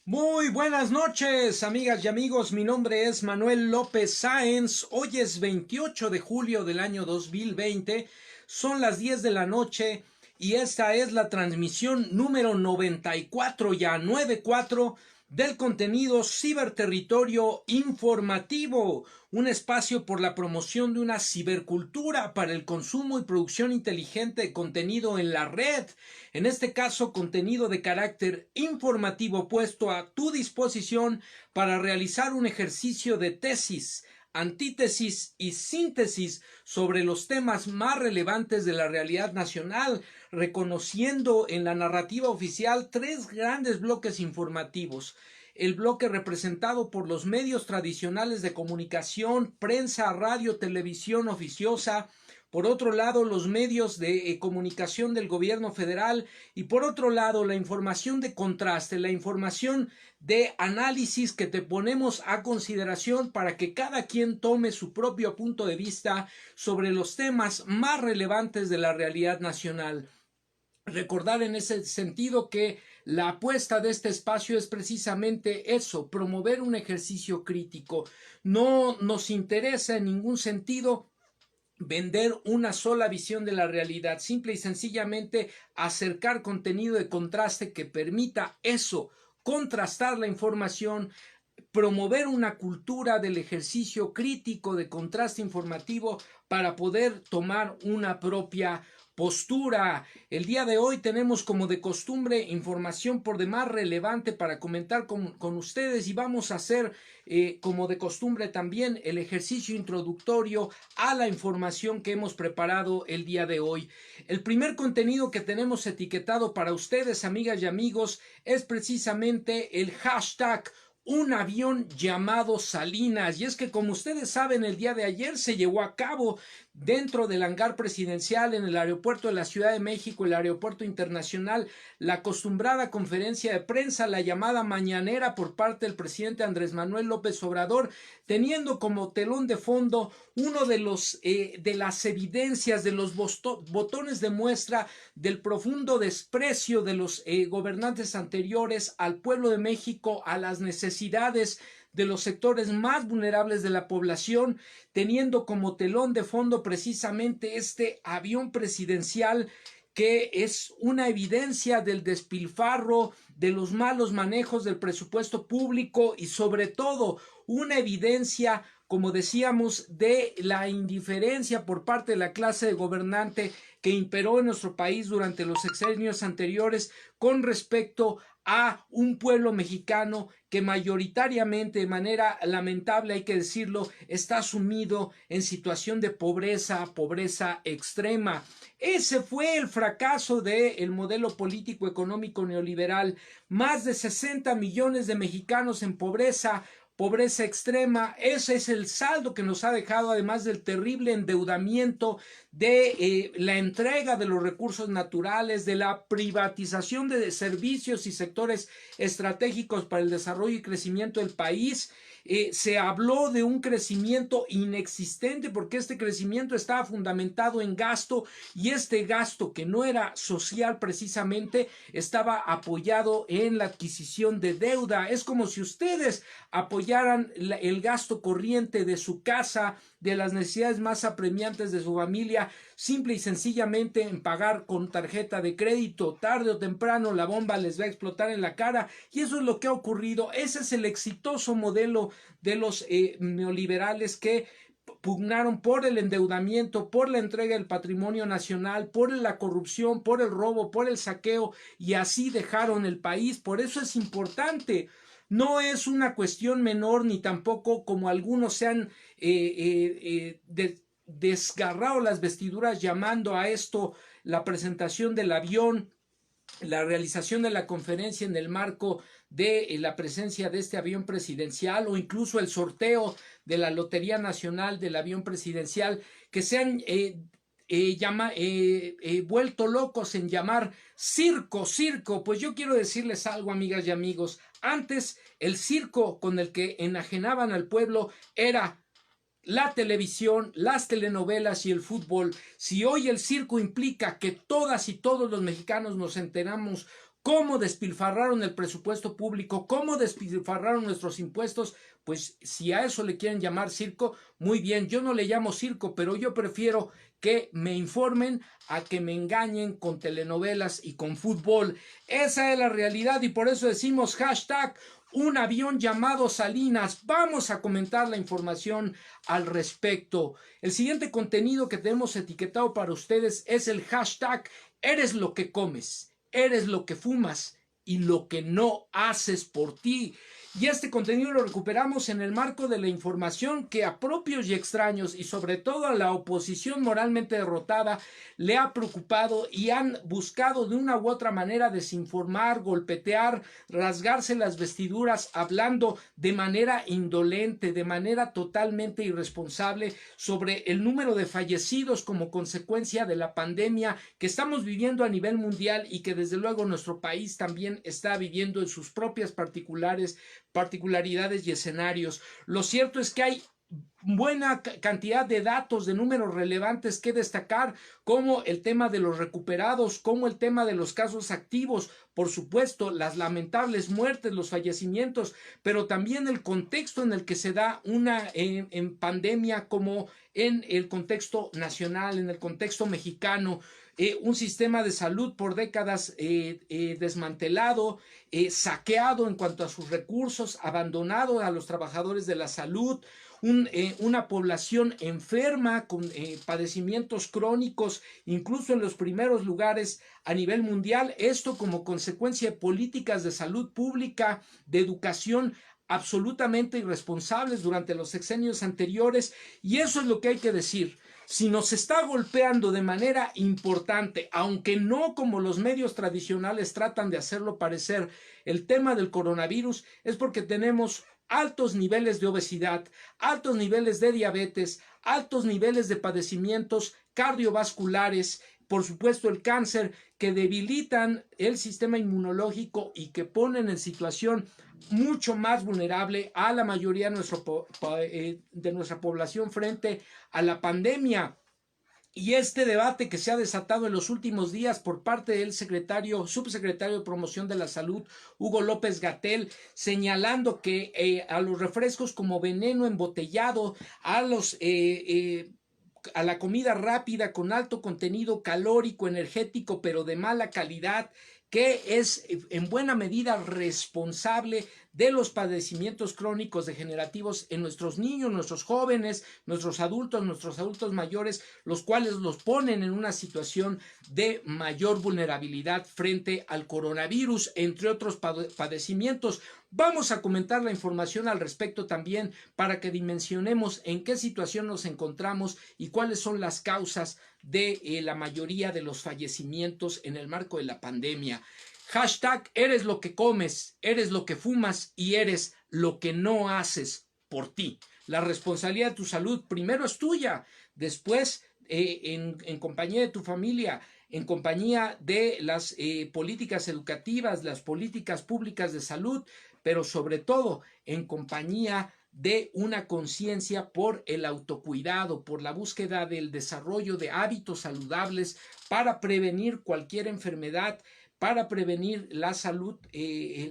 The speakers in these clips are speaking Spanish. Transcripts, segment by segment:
Muy buenas noches, amigas y amigos. Mi nombre es Manuel López Sáenz. Hoy es 28 de julio del año 2020. Son las 10 de la noche y esta es la transmisión número 94, ya 94, del contenido Ciberterritorio Informativo, un espacio por la promoción de una cibercultura para el consumo y producción inteligente de contenido en la red. En este caso, contenido de carácter informativo puesto a tu disposición para realizar un ejercicio de tesis, antítesis y síntesis sobre los temas más relevantes de la realidad nacional, reconociendo en la narrativa oficial tres grandes bloques informativos: el bloque representado por los medios tradicionales de comunicación, prensa, radio, televisión oficiosa; por otro lado, los medios de comunicación del gobierno federal; y por otro lado, la información de contraste, la información de análisis que te ponemos a consideración para que cada quien tome su propio punto de vista sobre los temas más relevantes de la realidad nacional. Recordar en ese sentido que la apuesta de este espacio es precisamente eso: promover un ejercicio crítico. No nos interesa en ningún sentido vender una sola visión de la realidad, simple y sencillamente acercar contenido de contraste que permita eso, contrastar la información, promover una cultura del ejercicio crítico de contraste informativo para poder tomar una propia postura. El día de hoy tenemos, como de costumbre, información por demás relevante para comentar con ustedes, y vamos a hacer como de costumbre también el ejercicio introductorio a la información que hemos preparado el día de hoy. El primer contenido que tenemos etiquetado para ustedes, amigas y amigos, es precisamente el hashtag un avión llamado Salinas. Y es que, como ustedes saben, el día de ayer se llevó a cabo dentro del hangar presidencial en el aeropuerto de la Ciudad de México, el aeropuerto internacional, la acostumbrada conferencia de prensa, la llamada mañanera por parte del presidente Andrés Manuel López Obrador, teniendo como telón de fondo uno de las evidencias, de los botones de muestra del profundo desprecio de los gobernantes anteriores al pueblo de México, a las necesidades de los sectores más vulnerables de la población, teniendo como telón de fondo precisamente este avión presidencial, que es una evidencia del despilfarro, de los malos manejos del presupuesto público y sobre todo una evidencia, como decíamos, de la indiferencia por parte de la clase gobernante que imperó en nuestro país durante los sexenios anteriores con respecto a un pueblo mexicano que mayoritariamente, de manera lamentable hay que decirlo, está sumido en situación de pobreza, pobreza extrema. Ese fue el fracaso del modelo político económico neoliberal: más de 60 millones de mexicanos en pobreza, pobreza extrema. Ese es el saldo que nos ha dejado, además del terrible endeudamiento, de la entrega de los recursos naturales, de la privatización de servicios y sectores estratégicos para el desarrollo y crecimiento del país. Se habló de un crecimiento inexistente porque este crecimiento estaba fundamentado en gasto, y este gasto, que no era social precisamente, estaba apoyado en la adquisición de deuda. Es como si ustedes apoyaran el gasto corriente de su casa, de las necesidades más apremiantes de su familia, simple y sencillamente en pagar con tarjeta de crédito. Tarde o temprano la bomba les va a explotar en la cara, y eso es lo que ha ocurrido. Ese es el exitoso modelo de los neoliberales, que pugnaron por el endeudamiento, por la entrega del patrimonio nacional, por la corrupción, por el robo, por el saqueo, y así dejaron el país. Por eso es importante. No es una cuestión menor, ni tampoco como algunos se han desgarrado las vestiduras llamando a esto la presentación del avión, la realización de la conferencia en el marco de la presencia de este avión presidencial, o incluso el sorteo de la Lotería Nacional del avión presidencial, que se han vuelto locos en llamar circo, circo. Pues yo quiero decirles algo, amigas y amigos. Antes, el circo con el que enajenaban al pueblo era la televisión, las telenovelas y el fútbol. Si hoy el circo implica que todas y todos los mexicanos nos enteramos cómo despilfarraron el presupuesto público, cómo despilfarraron nuestros impuestos. Pues si a eso le quieren llamar circo, muy bien, yo no le llamo circo, pero yo prefiero que me informen a que me engañen con telenovelas y con fútbol. Esa es la realidad y por eso decimos hashtag un avión llamado Salinas. Vamos a comentar la información al respecto. El siguiente contenido que tenemos etiquetado para ustedes es el hashtag eres lo que comes, eres lo que fumas y lo que no haces por ti. Y este contenido lo recuperamos en el marco de la información que a propios y extraños y sobre todo a la oposición moralmente derrotada le ha preocupado y han buscado de una u otra manera desinformar, golpetear, rasgarse las vestiduras, hablando de manera indolente, de manera totalmente irresponsable sobre el número de fallecidos como consecuencia de la pandemia que estamos viviendo a nivel mundial y que desde luego nuestro país también está viviendo en sus propias particularidades y escenarios. Lo cierto es que hay buena cantidad de datos, de números relevantes que destacar, como el tema de los recuperados, como el tema de los casos activos, por supuesto, las lamentables muertes, los fallecimientos, pero también el contexto en el que se da una en pandemia, como en el contexto nacional, en el contexto mexicano. Un sistema de salud por décadas desmantelado, saqueado en cuanto a sus recursos, abandonado a los trabajadores de la salud, una población enferma con padecimientos crónicos, incluso en los primeros lugares a nivel mundial, esto como consecuencia de políticas de salud pública, de educación absolutamente irresponsables durante los sexenios anteriores, y eso es lo que hay que decir. Si nos está golpeando de manera importante, aunque no como los medios tradicionales tratan de hacerlo parecer, el tema del coronavirus, es porque tenemos altos niveles de obesidad, altos niveles de diabetes, altos niveles de padecimientos cardiovasculares, por supuesto el cáncer, que debilitan el sistema inmunológico y que ponen en situación mucho más vulnerable a la mayoría de nuestra población frente a la pandemia. Y este debate que se ha desatado en los últimos días por parte del subsecretario de Promoción de la Salud, Hugo López-Gatell, señalando que a los refrescos como veneno embotellado, a la comida rápida con alto contenido calórico, energético, pero de mala calidad, que es en buena medida responsable de los padecimientos crónicos degenerativos en nuestros niños, nuestros jóvenes, nuestros adultos mayores, los cuales los ponen en una situación de mayor vulnerabilidad frente al coronavirus, entre otros padecimientos. Vamos a comentar la información al respecto también para que dimensionemos en qué situación nos encontramos y cuáles son las causas de la mayoría de los fallecimientos en el marco de la pandemia. Hashtag eres lo que comes, eres lo que fumas y eres lo que no haces por ti. La responsabilidad de tu salud primero es tuya, después en compañía de tu familia, en compañía de las políticas educativas, las políticas públicas de salud, pero sobre todo en compañía de una conciencia por el autocuidado, por la búsqueda del desarrollo de hábitos saludables para prevenir cualquier enfermedad, para prevenir la salud,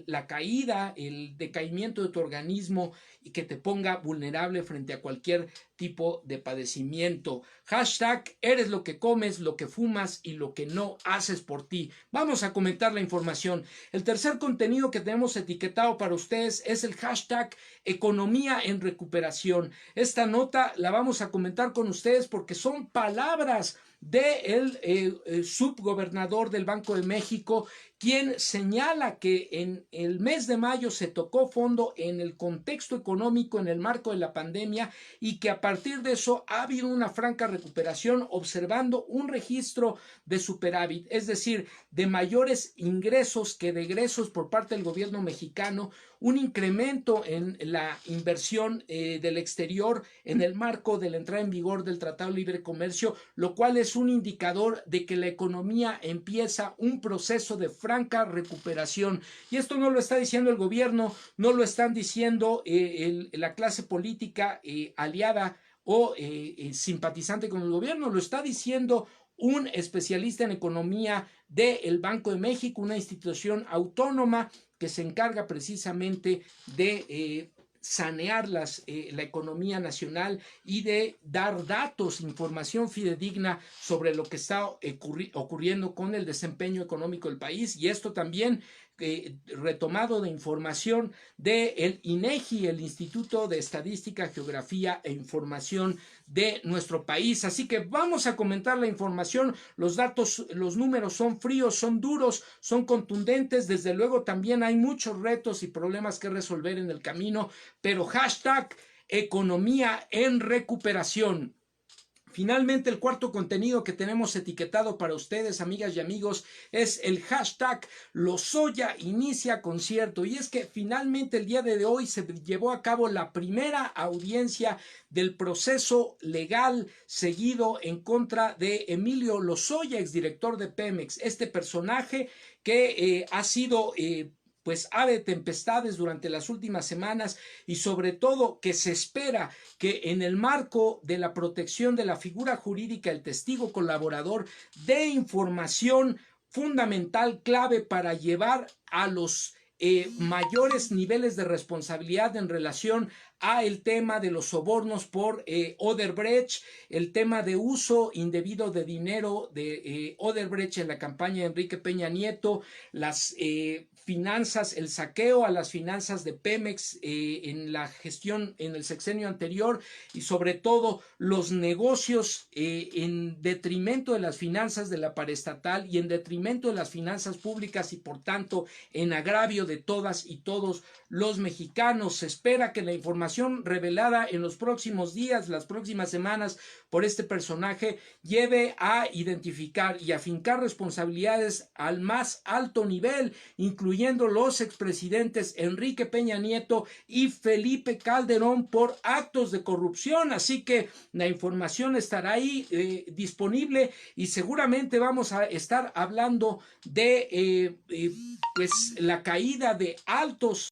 la caída, el decaimiento de tu organismo y que te ponga vulnerable frente a cualquier tipo de padecimiento. Hashtag eres lo que comes, lo que fumas y lo que no haces por ti. Vamos a comentar la información. El tercer contenido que tenemos etiquetado para ustedes es el hashtag economía en recuperación. Esta nota la vamos a comentar con ustedes porque son palabras del subgobernador del Banco de México, quien señala que en el mes de mayo se tocó fondo en el contexto económico en el marco de la pandemia y que a partir de eso ha habido una franca recuperación, observando un registro de superávit, es decir, de mayores ingresos que de egresos por parte del gobierno mexicano, un incremento en la inversión del exterior en el marco de la entrada en vigor del Tratado de Libre Comercio, lo cual es un indicador de que la economía empieza un proceso de franca recuperación. Y esto no lo está diciendo el gobierno, no lo están diciendo la clase política aliada o simpatizante con el gobierno, lo está diciendo un especialista en economía del Banco de México, una institución autónoma que se encarga precisamente de sanear la economía nacional y de dar datos, información fidedigna sobre lo que está ocurriendo con el desempeño económico del país, y esto también retomado de información del INEGI, el Instituto de Estadística, Geografía e Información de nuestro país. Así que vamos a comentar la información. Los datos, los números son fríos, son duros, son contundentes. Desde luego también hay muchos retos y problemas que resolver en el camino, pero hashtag economía en recuperación. Finalmente, el cuarto contenido que tenemos etiquetado para ustedes, amigas y amigos, es el hashtag Lozoya inicia concierto. Y es que finalmente el día de hoy se llevó a cabo la primera audiencia del proceso legal seguido en contra de Emilio Lozoya, exdirector de Pemex. Este personaje que ha sido pues ave de tempestades durante las últimas semanas, y sobre todo que se espera que en el marco de la protección de la figura jurídica del testigo colaborador dé información fundamental, clave para llevar a los mayores niveles de responsabilidad en relación a el tema de los sobornos por Odebrecht, el tema de uso indebido de dinero de Odebrecht en la campaña de Enrique Peña Nieto, las finanzas, el saqueo a las finanzas de Pemex en la gestión en el sexenio anterior, y sobre todo los negocios en detrimento de las finanzas de la paraestatal y en detrimento de las finanzas públicas, y por tanto en agravio de todas y todos los mexicanos. Se espera que la información revelada en los próximos días, las próximas semanas, por este personaje lleve a identificar y afincar responsabilidades al más alto nivel, incluyendo los expresidentes Enrique Peña Nieto y Felipe Calderón por actos de corrupción. Así que la información estará ahí disponible, y seguramente vamos a estar hablando de pues la caída de altos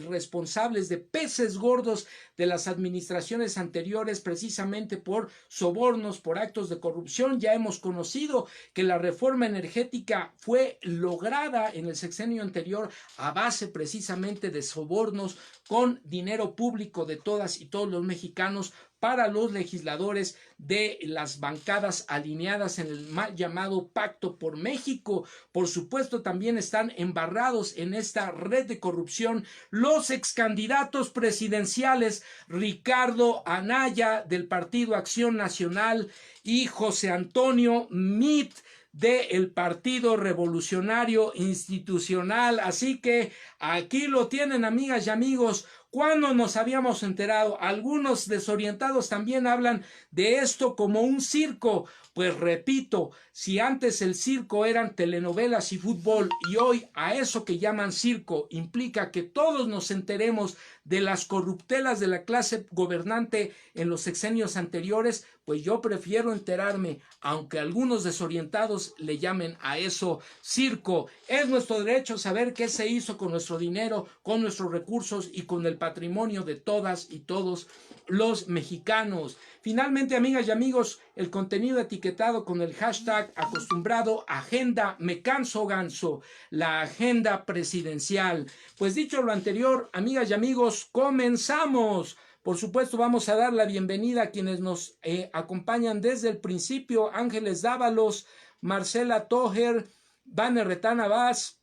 responsables, de peces gordos de las administraciones anteriores, precisamente por sobornos, por actos de corrupción. Ya hemos conocido que la reforma energética fue lograda en el sexenio anterior a base precisamente de sobornos con dinero público de todas y todos los mexicanos para los legisladores de las bancadas alineadas en el mal llamado Pacto por México. Por supuesto, también están embarrados en esta red de corrupción los excandidatos presidenciales Ricardo Anaya del Partido Acción Nacional y José Antonio Meade del Partido Revolucionario Institucional. Así que aquí lo tienen, amigas y amigos. ¿Cuándo nos habíamos enterado? Algunos desorientados también hablan de esto como un circo. Pues repito, si antes el circo eran telenovelas y fútbol, y hoy a eso que llaman circo implica que todos nos enteremos de las corruptelas de la clase gobernante en los sexenios anteriores, pues yo prefiero enterarme, aunque algunos desorientados le llamen a eso circo. Es nuestro derecho saber qué se hizo con nuestro dinero, con nuestros recursos y con el patrimonio de todas y todos los mexicanos. Finalmente, amigas y amigos, el contenido etiquetado con el hashtag acostumbrado Agenda Me Canso Ganso, la agenda presidencial. Pues dicho lo anterior, amigas y amigos, comenzamos. Por supuesto, vamos a dar la bienvenida a quienes nos acompañan desde el principio: Ángeles Dávalos, Marcela Toher, Vane Retana Vaz,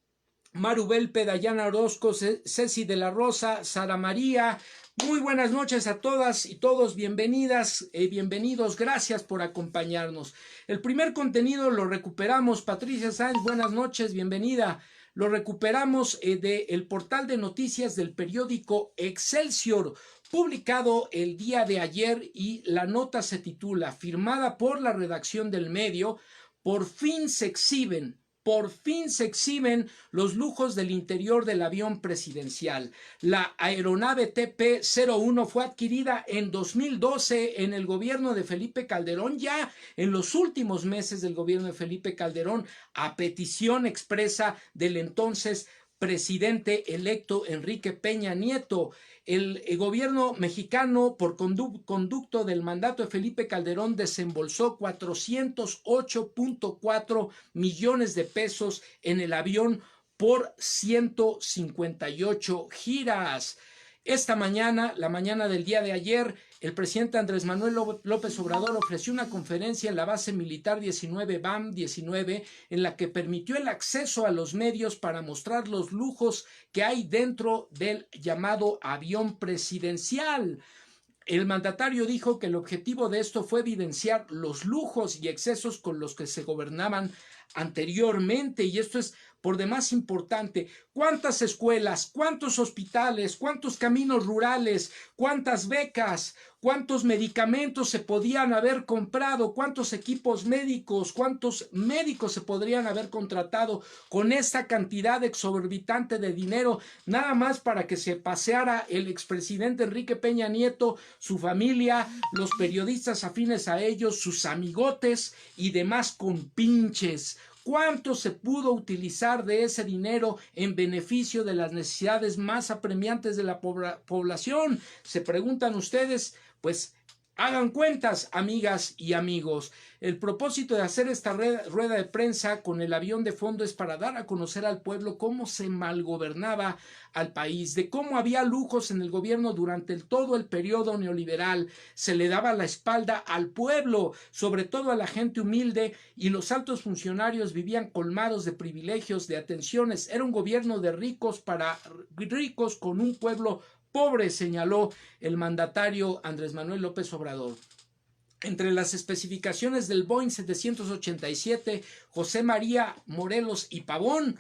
Marubel Pedayana Orozco, Ceci de la Rosa, Sara María. Muy buenas noches a todas y todos, bienvenidas, bienvenidos, gracias por acompañarnos. El primer contenido lo recuperamos, Patricia Sáenz, buenas noches, bienvenida. Lo recuperamos del portal de noticias del periódico Excelsior, publicado el día de ayer, y la nota se titula, firmada por la redacción del medio: por fin se exhiben los lujos del interior del avión presidencial. La aeronave TP-01 fue adquirida en 2012 en el gobierno de Felipe Calderón, ya en los últimos meses del gobierno de Felipe Calderón, a petición expresa del entonces presidente electo Enrique Peña Nieto. El gobierno mexicano, por conducto del mandato de Felipe Calderón, desembolsó 408.4 millones de pesos en el avión por 158 giras. Esta mañana, la mañana del día de ayer, el presidente Andrés Manuel López Obrador ofreció una conferencia en la base militar 19 BAM 19 en la que permitió el acceso a los medios para mostrar los lujos que hay dentro del llamado avión presidencial. El mandatario dijo que el objetivo de esto fue evidenciar los lujos y excesos con los que se gobernaban anteriormente, y esto es por demás importante. ¿Cuántas escuelas, cuántos hospitales, cuántos caminos rurales, cuántas becas, cuántos medicamentos se podían haber comprado, cuántos equipos médicos, cuántos médicos se podrían haber contratado con esta cantidad exorbitante de dinero, nada más para que se paseara el expresidente Enrique Peña Nieto, su familia, los periodistas afines a ellos, sus amigotes y demás compinches? ¿Cuánto se pudo utilizar de ese dinero en beneficio de las necesidades más apremiantes de la población? Se preguntan ustedes, pues hagan cuentas, amigas y amigos. El propósito de hacer esta rueda de prensa con el avión de fondo es para dar a conocer al pueblo cómo se malgobernaba al país, de cómo había lujos en el gobierno durante todo el periodo neoliberal. Se le daba la espalda al pueblo, sobre todo a la gente humilde, y los altos funcionarios vivían colmados de privilegios, de atenciones. Era un gobierno de ricos para ricos con un pueblo pobre, señaló el mandatario Andrés Manuel López Obrador. Entre las especificaciones del Boeing 787, José María Morelos y Pavón,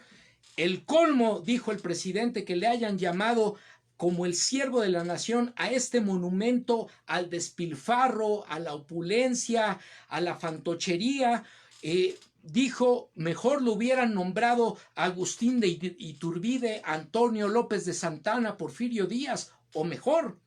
el colmo, dijo el presidente, que le hayan llamado como el siervo de la nación a este monumento al despilfarro, a la opulencia, a la fantochería. Dijo, mejor lo hubieran nombrado Agustín de Iturbide, Antonio López de Santana, Porfirio Díaz, o mejor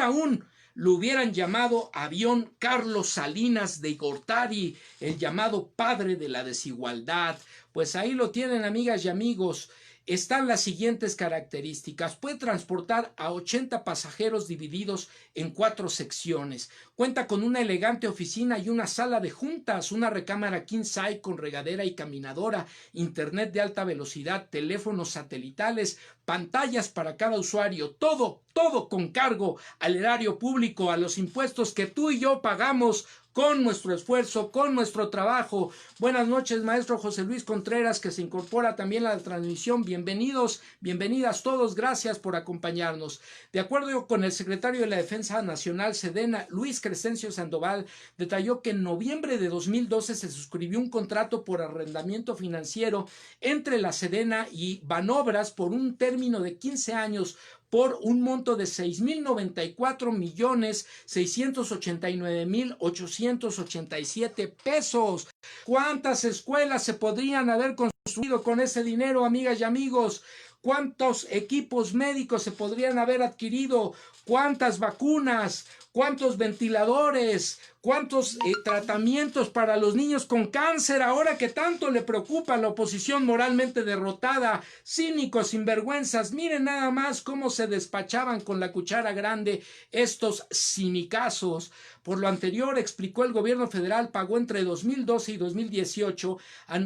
aún, lo hubieran llamado avión Carlos Salinas de Gortari, el llamado padre de la desigualdad. Pues ahí lo tienen, amigas y amigos. Están las siguientes características. Puede transportar a 80 pasajeros divididos en 4 secciones. Cuenta con una elegante oficina y una sala de juntas, una recámara king size con regadera y caminadora, internet de alta velocidad, teléfonos satelitales, pantallas para cada usuario, todo con cargo al erario público, a los impuestos que tú y yo pagamos con nuestro esfuerzo, con nuestro trabajo. Buenas noches, maestro José Luis Contreras, que se incorpora también a la transmisión. Bienvenidos, bienvenidas todos, gracias por acompañarnos. De acuerdo con el secretario de la Defensa Nacional, Sedena, Luis Crescencio Sandoval, detalló que en noviembre de 2012 se suscribió un contrato por arrendamiento financiero entre la Sedena y Banobras por un término de 15 años por un monto de 6,094,689,887 pesos. ¿Cuántas escuelas se podrían haber construido con ese dinero, amigas y amigos? ¿Cuántos equipos médicos se podrían haber adquirido? ¿Cuántas vacunas? ¿Cuántos ventiladores? ¿Cuántos tratamientos para los niños con cáncer? Ahora que tanto le preocupa a la oposición moralmente derrotada, cínicos, sinvergüenzas, miren nada más cómo se despachaban con la cuchara grande estos cinicazos. Por lo anterior, explicó, el gobierno federal pagó entre 2012 y 2018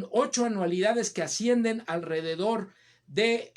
8 anualidades que ascienden alrededor de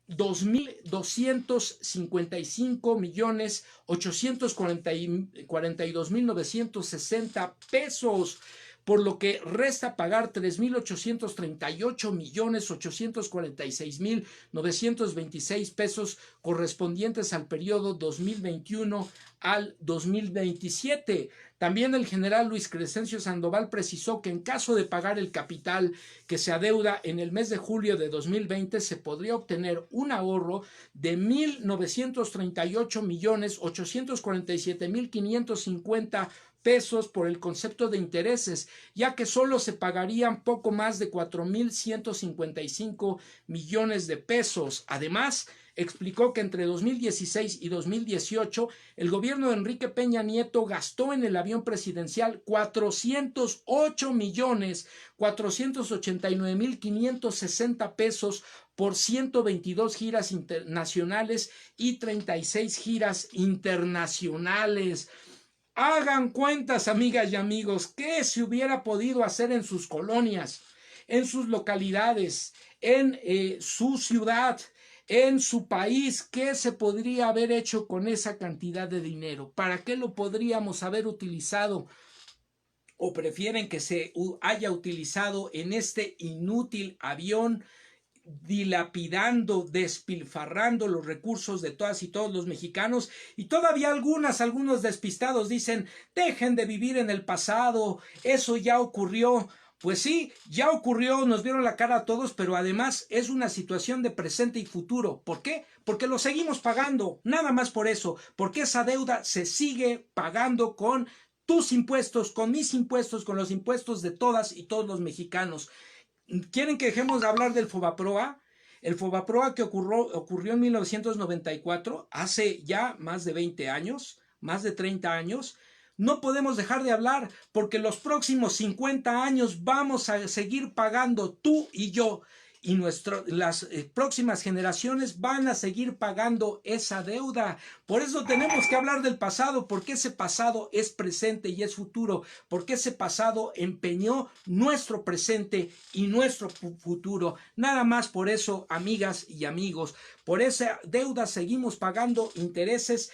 2.255.842.960 pesos, por lo que resta pagar 3.838.846.926 pesos correspondientes al periodo 2021 al 2027. También el general Luis Crescencio Sandoval precisó que en caso de pagar el capital que se adeuda en el mes de julio de 2020, se podría obtener un ahorro de 1.938.847.550 pesos por el concepto de intereses, ya que solo se pagarían poco más de 4.155 millones de pesos. Además, explicó que entre 2016 y 2018 el gobierno de Enrique Peña Nieto gastó en el avión presidencial 408,489,560 pesos por 122 giras internacionales y 36 giras internacionales. Hagan cuentas, amigas y amigos, ¿qué se hubiera podido hacer en sus colonias, en sus localidades, en su ciudad, en su país? ¿Qué se podría haber hecho con esa cantidad de dinero? ¿Para qué lo podríamos haber utilizado? ¿O prefieren que se haya utilizado en este inútil avión, dilapidando, despilfarrando los recursos de todas y todos los mexicanos? Y todavía algunos despistados dicen, dejen de vivir en el pasado, eso ya ocurrió. Pues sí, ya ocurrió, nos vieron la cara a todos, pero además es una situación de presente y futuro. ¿Por qué? Porque lo seguimos pagando, nada más por eso, porque esa deuda se sigue pagando con tus impuestos, con mis impuestos, con los impuestos de todas y todos los mexicanos. ¿Quieren que dejemos de hablar del Fobaproa? El Fobaproa que ocurrió en 1994, hace ya más de 20 años, más de 30 años. No podemos dejar de hablar porque los próximos 50 años vamos a seguir pagando tú y yo, y las próximas generaciones van a seguir pagando esa deuda. Por eso tenemos que hablar del pasado, porque ese pasado es presente y es futuro, porque ese pasado empeñó nuestro presente y nuestro futuro. Nada más por eso, amigas y amigos, por esa deuda seguimos pagando intereses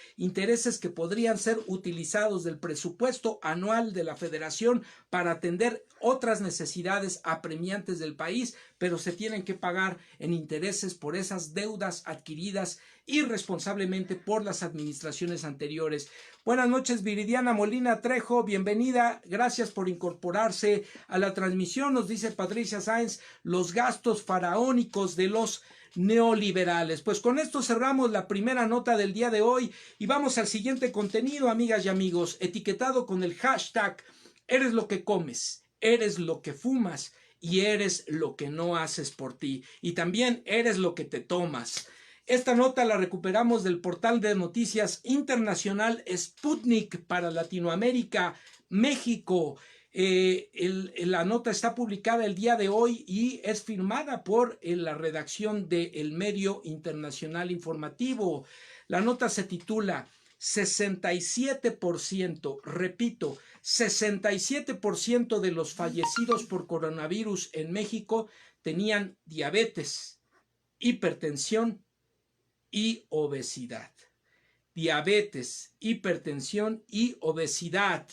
que podrían ser utilizados del presupuesto anual de la Federación para atender otras necesidades apremiantes del país, pero se tienen que pagar en intereses por esas deudas adquiridas irresponsablemente por las administraciones anteriores. Buenas noches, Viridiana Molina Trejo, bienvenida, gracias por incorporarse a la transmisión. Nos dice Patricia Sáenz, los gastos faraónicos de los neoliberales. Pues con esto cerramos la primera nota del día de hoy y vamos al siguiente contenido, amigas y amigos, etiquetado con el hashtag eres lo que comes, eres lo que fumas y eres lo que no haces por ti, y también eres lo que te tomas. Esta nota la recuperamos del portal de noticias internacional Sputnik para Latinoamérica, México. La nota está publicada el día de hoy y es firmada por la redacción del medio internacional informativo. La nota se titula 67%, repito, 67% de los fallecidos por coronavirus en México tenían diabetes, hipertensión y obesidad. Diabetes, hipertensión y obesidad.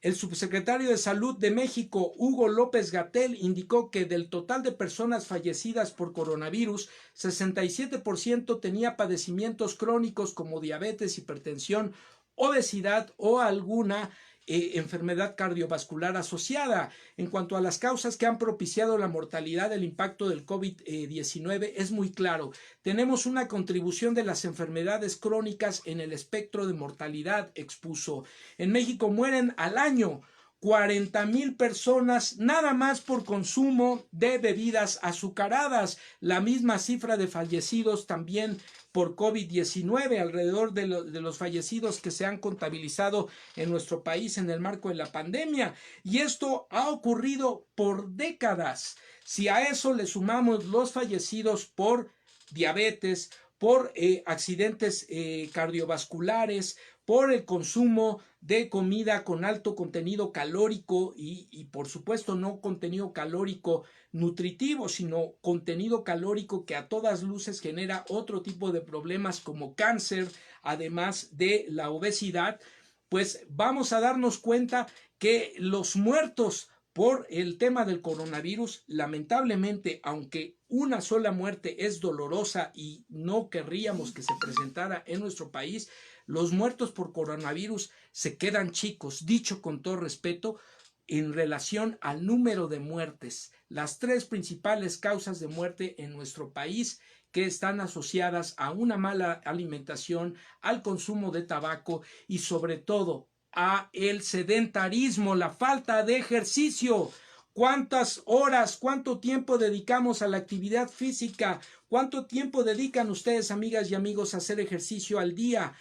El subsecretario de Salud de México, Hugo López-Gatell, indicó que del total de personas fallecidas por coronavirus, 67% tenía padecimientos crónicos como diabetes, hipertensión, obesidad o alguna enfermedad cardiovascular asociada. En cuanto a las causas que han propiciado la mortalidad del impacto del COVID-19, es muy claro. Tenemos una contribución de las enfermedades crónicas en el espectro de mortalidad, expuso. En México mueren al año 40,000 personas nada más por consumo de bebidas azucaradas. La misma cifra de fallecidos también por COVID-19, alrededor de los fallecidos que se han contabilizado en nuestro país en el marco de la pandemia. Y esto ha ocurrido por décadas. Si a eso le sumamos los fallecidos por diabetes, por accidentes cardiovasculares, por el consumo de comida con alto contenido calórico y por supuesto no contenido calórico nutritivo, sino contenido calórico que a todas luces genera otro tipo de problemas como cáncer, además de la obesidad, pues vamos a darnos cuenta que los muertos por el tema del coronavirus, lamentablemente, aunque una sola muerte es dolorosa y no querríamos que se presentara en nuestro país, los muertos por coronavirus se quedan chicos, dicho con todo respeto, en relación al número de muertes. Las tres principales causas de muerte en nuestro país que están asociadas a una mala alimentación, al consumo de tabaco y sobre todo a el sedentarismo, la falta de ejercicio. ¿Cuántas horas, cuánto tiempo dedicamos a la actividad física? ¿Cuánto tiempo dedican ustedes, amigas y amigos, a hacer ejercicio al día?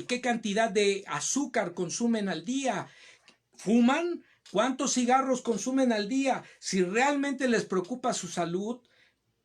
¿Qué cantidad de azúcar consumen al día? ¿Fuman? ¿Cuántos cigarros consumen al día? Si realmente les preocupa su salud,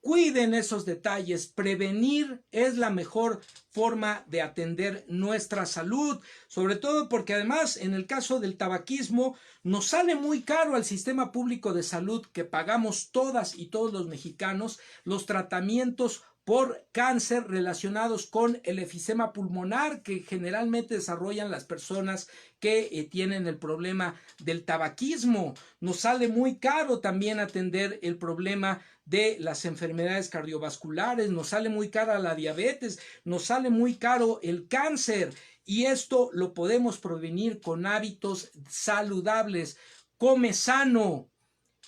cuiden esos detalles. Prevenir es la mejor forma de atender nuestra salud, sobre todo porque además en el caso del tabaquismo nos sale muy caro al sistema público de salud, que pagamos todas y todos los mexicanos, los tratamientos por cáncer relacionados con el efisema pulmonar que generalmente desarrollan las personas que tienen el problema del tabaquismo. Nos sale muy caro también atender el problema de las enfermedades cardiovasculares, nos sale muy cara la diabetes, nos sale muy caro el cáncer, y esto lo podemos prevenir con hábitos saludables. Come sano,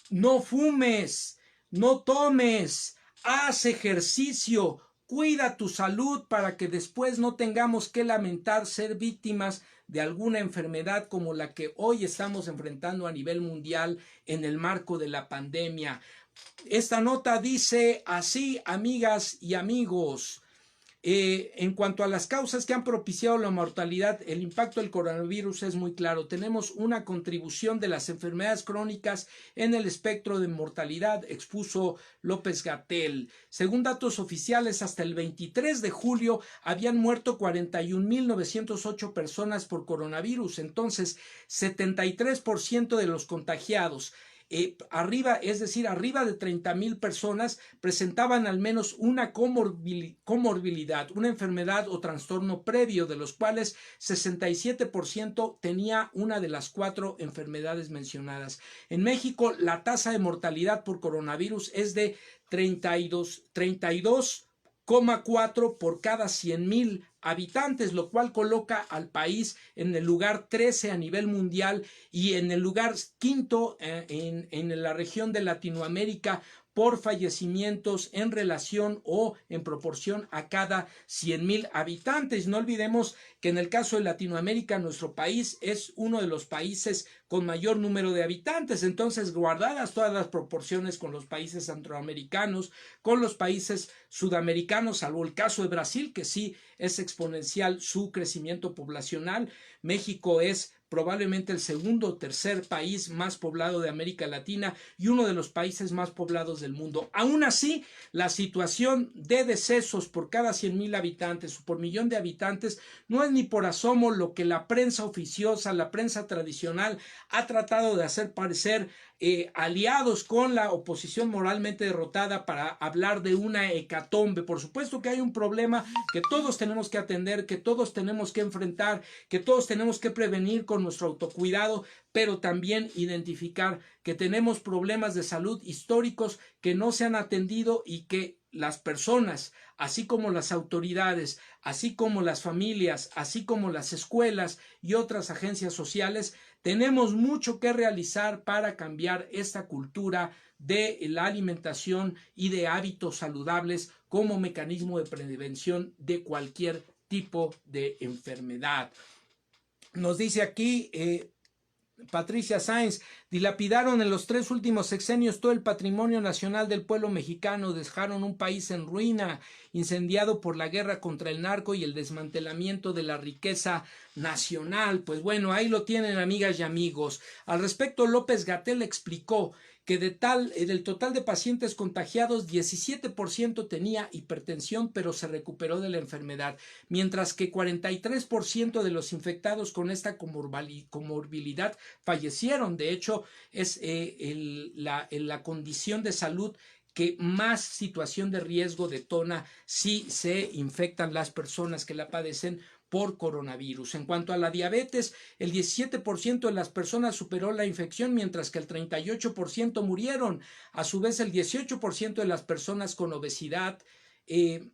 no fumes, no tomes, haz ejercicio, cuida tu salud para que después no tengamos que lamentar ser víctimas de alguna enfermedad como la que hoy estamos enfrentando a nivel mundial en el marco de la pandemia. Esta nota dice así, amigas y amigos. En cuanto a las causas que han propiciado la mortalidad, el impacto del coronavirus es muy claro. Tenemos una contribución de las enfermedades crónicas en el espectro de mortalidad, expuso López-Gatell. Según datos oficiales, hasta el 23 de julio habían muerto 41.908 personas por coronavirus. Entonces, 73% de los contagiados, es decir, arriba de 30,000 personas presentaban al menos una comorbilidad, una enfermedad o trastorno previo, de los cuales 67% tenía una de las 4 enfermedades mencionadas. En México, la tasa de mortalidad por coronavirus es de 32,4 por cada 100,000 habitantes, lo cual coloca al país en el lugar 13 a nivel mundial y en el lugar 5 en la región de Latinoamérica por fallecimientos en relación o en proporción a cada 100,000 habitantes. No olvidemos que en el caso de Latinoamérica, nuestro país es uno de los países con mayor número de habitantes. Entonces, guardadas todas las proporciones con los países centroamericanos, con los países sudamericanos, salvo el caso de Brasil, que sí es exponencial su crecimiento poblacional, México es probablemente el segundo o tercer país más poblado de América Latina y uno de los países más poblados del mundo. Aún así, la situación de decesos por cada 100,000 habitantes o por millón de habitantes no es ni por asomo lo que la prensa oficiosa, la prensa tradicional ha tratado de hacer parecer, aliados con la oposición moralmente derrotada para hablar de una hecatombe. Por supuesto que hay un problema que todos tenemos que atender, que todos tenemos que enfrentar, que todos tenemos que prevenir con nuestro autocuidado, pero también identificar que tenemos problemas de salud históricos que no se han atendido y que las personas, así como las autoridades, así como las familias, así como las escuelas y otras agencias sociales, tenemos mucho que realizar para cambiar esta cultura de la alimentación y de hábitos saludables como mecanismo de prevención de cualquier tipo de enfermedad. Nos dice aquí Patricia Sáenz: dilapidaron en los 3 últimos sexenios todo el patrimonio nacional del pueblo mexicano, dejaron un país en ruina, incendiado por la guerra contra el narco y el desmantelamiento de la riqueza nacional. Pues bueno, ahí lo tienen, amigas y amigos. Al respecto, López-Gatell explicó que del total de pacientes contagiados, 17% tenía hipertensión, pero se recuperó de la enfermedad, mientras que 43% de los infectados con esta comorbilidad fallecieron. De hecho, es la condición de salud que más situación de riesgo detona si se infectan las personas que la padecen por coronavirus. En cuanto a la diabetes, el 17% de las personas superó la infección, mientras que el 38% murieron. A su vez, el 18% de las personas con obesidad el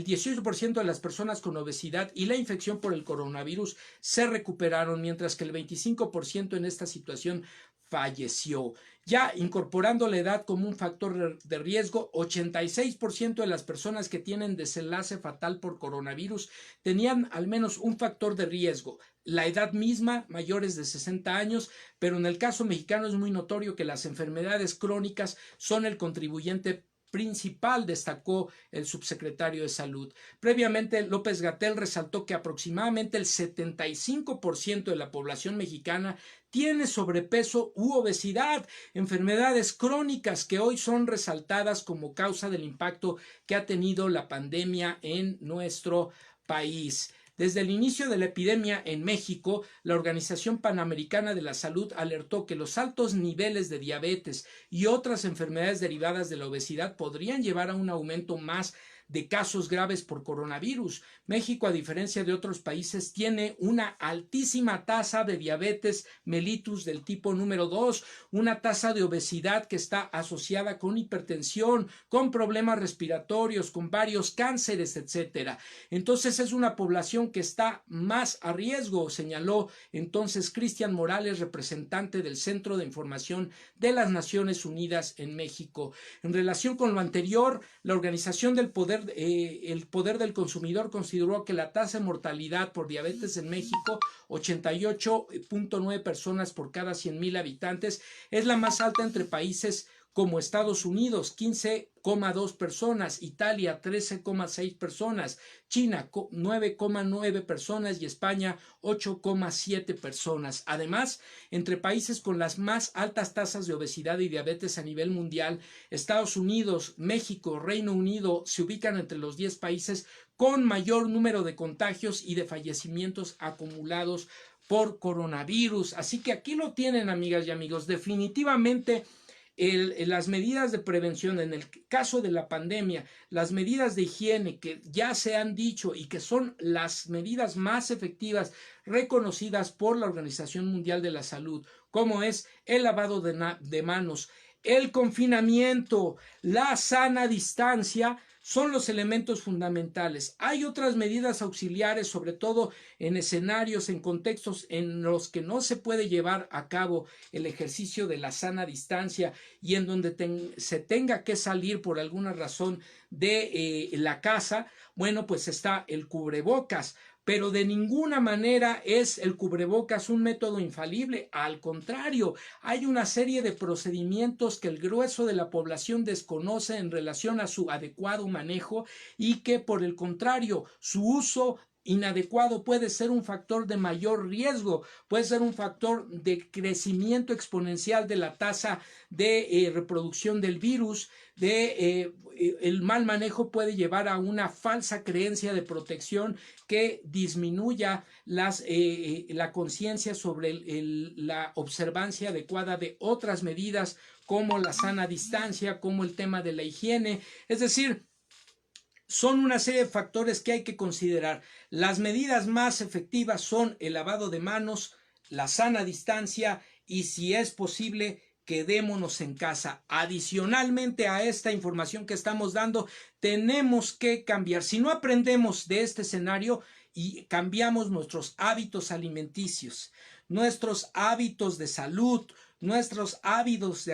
18% de las personas con obesidad y la infección por el coronavirus se recuperaron, mientras que el 25% en esta situación falleció. Ya incorporando la edad como un factor de riesgo, 86% de las personas que tienen desenlace fatal por coronavirus tenían al menos un factor de riesgo. La edad misma, mayores de 60 años, pero en el caso mexicano es muy notorio que las enfermedades crónicas son el contribuyente principal, destacó el subsecretario de Salud. Previamente, López-Gatell resaltó que aproximadamente el 75% de la población mexicana tiene sobrepeso u obesidad, enfermedades crónicas que hoy son resaltadas como causa del impacto que ha tenido la pandemia en nuestro país. Desde el inicio de la epidemia en México, la Organización Panamericana de la Salud alertó que los altos niveles de diabetes y otras enfermedades derivadas de la obesidad podrían llevar a un aumento más de casos graves por coronavirus. México, a diferencia de otros países, tiene una altísima tasa de diabetes mellitus del tipo número 2, una tasa de obesidad que está asociada con hipertensión, con problemas respiratorios, con varios cánceres, etcétera. Entonces es una población que está más a riesgo, señaló entonces Cristian Morales, representante del Centro de Información de las Naciones Unidas en México. En relación con lo anterior, la Organización del Poder del Consumidor consideró que la tasa de mortalidad por diabetes en México, 88.9 personas por cada 100,000 habitantes, es la más alta entre países como Estados Unidos, 15,2 personas, Italia, 13,6 personas, China, 9,9 personas y España, 8,7 personas. Además, entre países con las más altas tasas de obesidad y diabetes a nivel mundial, Estados Unidos, México, Reino Unido se ubican entre los 10 países con mayor número de contagios y de fallecimientos acumulados por coronavirus. Así que aquí lo tienen, amigas y amigos, definitivamente. Las medidas de prevención en el caso de la pandemia, las medidas de higiene que ya se han dicho y que son las medidas más efectivas reconocidas por la Organización Mundial de la Salud, como es el lavado de manos, el confinamiento, la sana distancia, son los elementos fundamentales. Hay otras medidas auxiliares, sobre todo en escenarios, en contextos en los que no se puede llevar a cabo el ejercicio de la sana distancia y en donde se tenga que salir por alguna razón de la casa. Bueno, pues está el cubrebocas, pero de ninguna manera es el cubrebocas un método infalible. Al contrario, hay una serie de procedimientos que el grueso de la población desconoce en relación a su adecuado manejo y que, por el contrario, su uso inadecuado puede ser un factor de mayor riesgo, puede ser un factor de crecimiento exponencial de la tasa de reproducción del virus, el mal manejo puede llevar a una falsa creencia de protección que disminuya la conciencia sobre la observancia adecuada de otras medidas como la sana distancia, como el tema de la higiene. Es decir, son una serie de factores que hay que considerar. Las medidas más efectivas son el lavado de manos, la sana distancia y, si es posible, quedémonos en casa. Adicionalmente a esta información que estamos dando, tenemos que cambiar. Si no aprendemos de este escenario y cambiamos nuestros hábitos alimenticios, nuestros hábitos de salud, nuestros hábitos de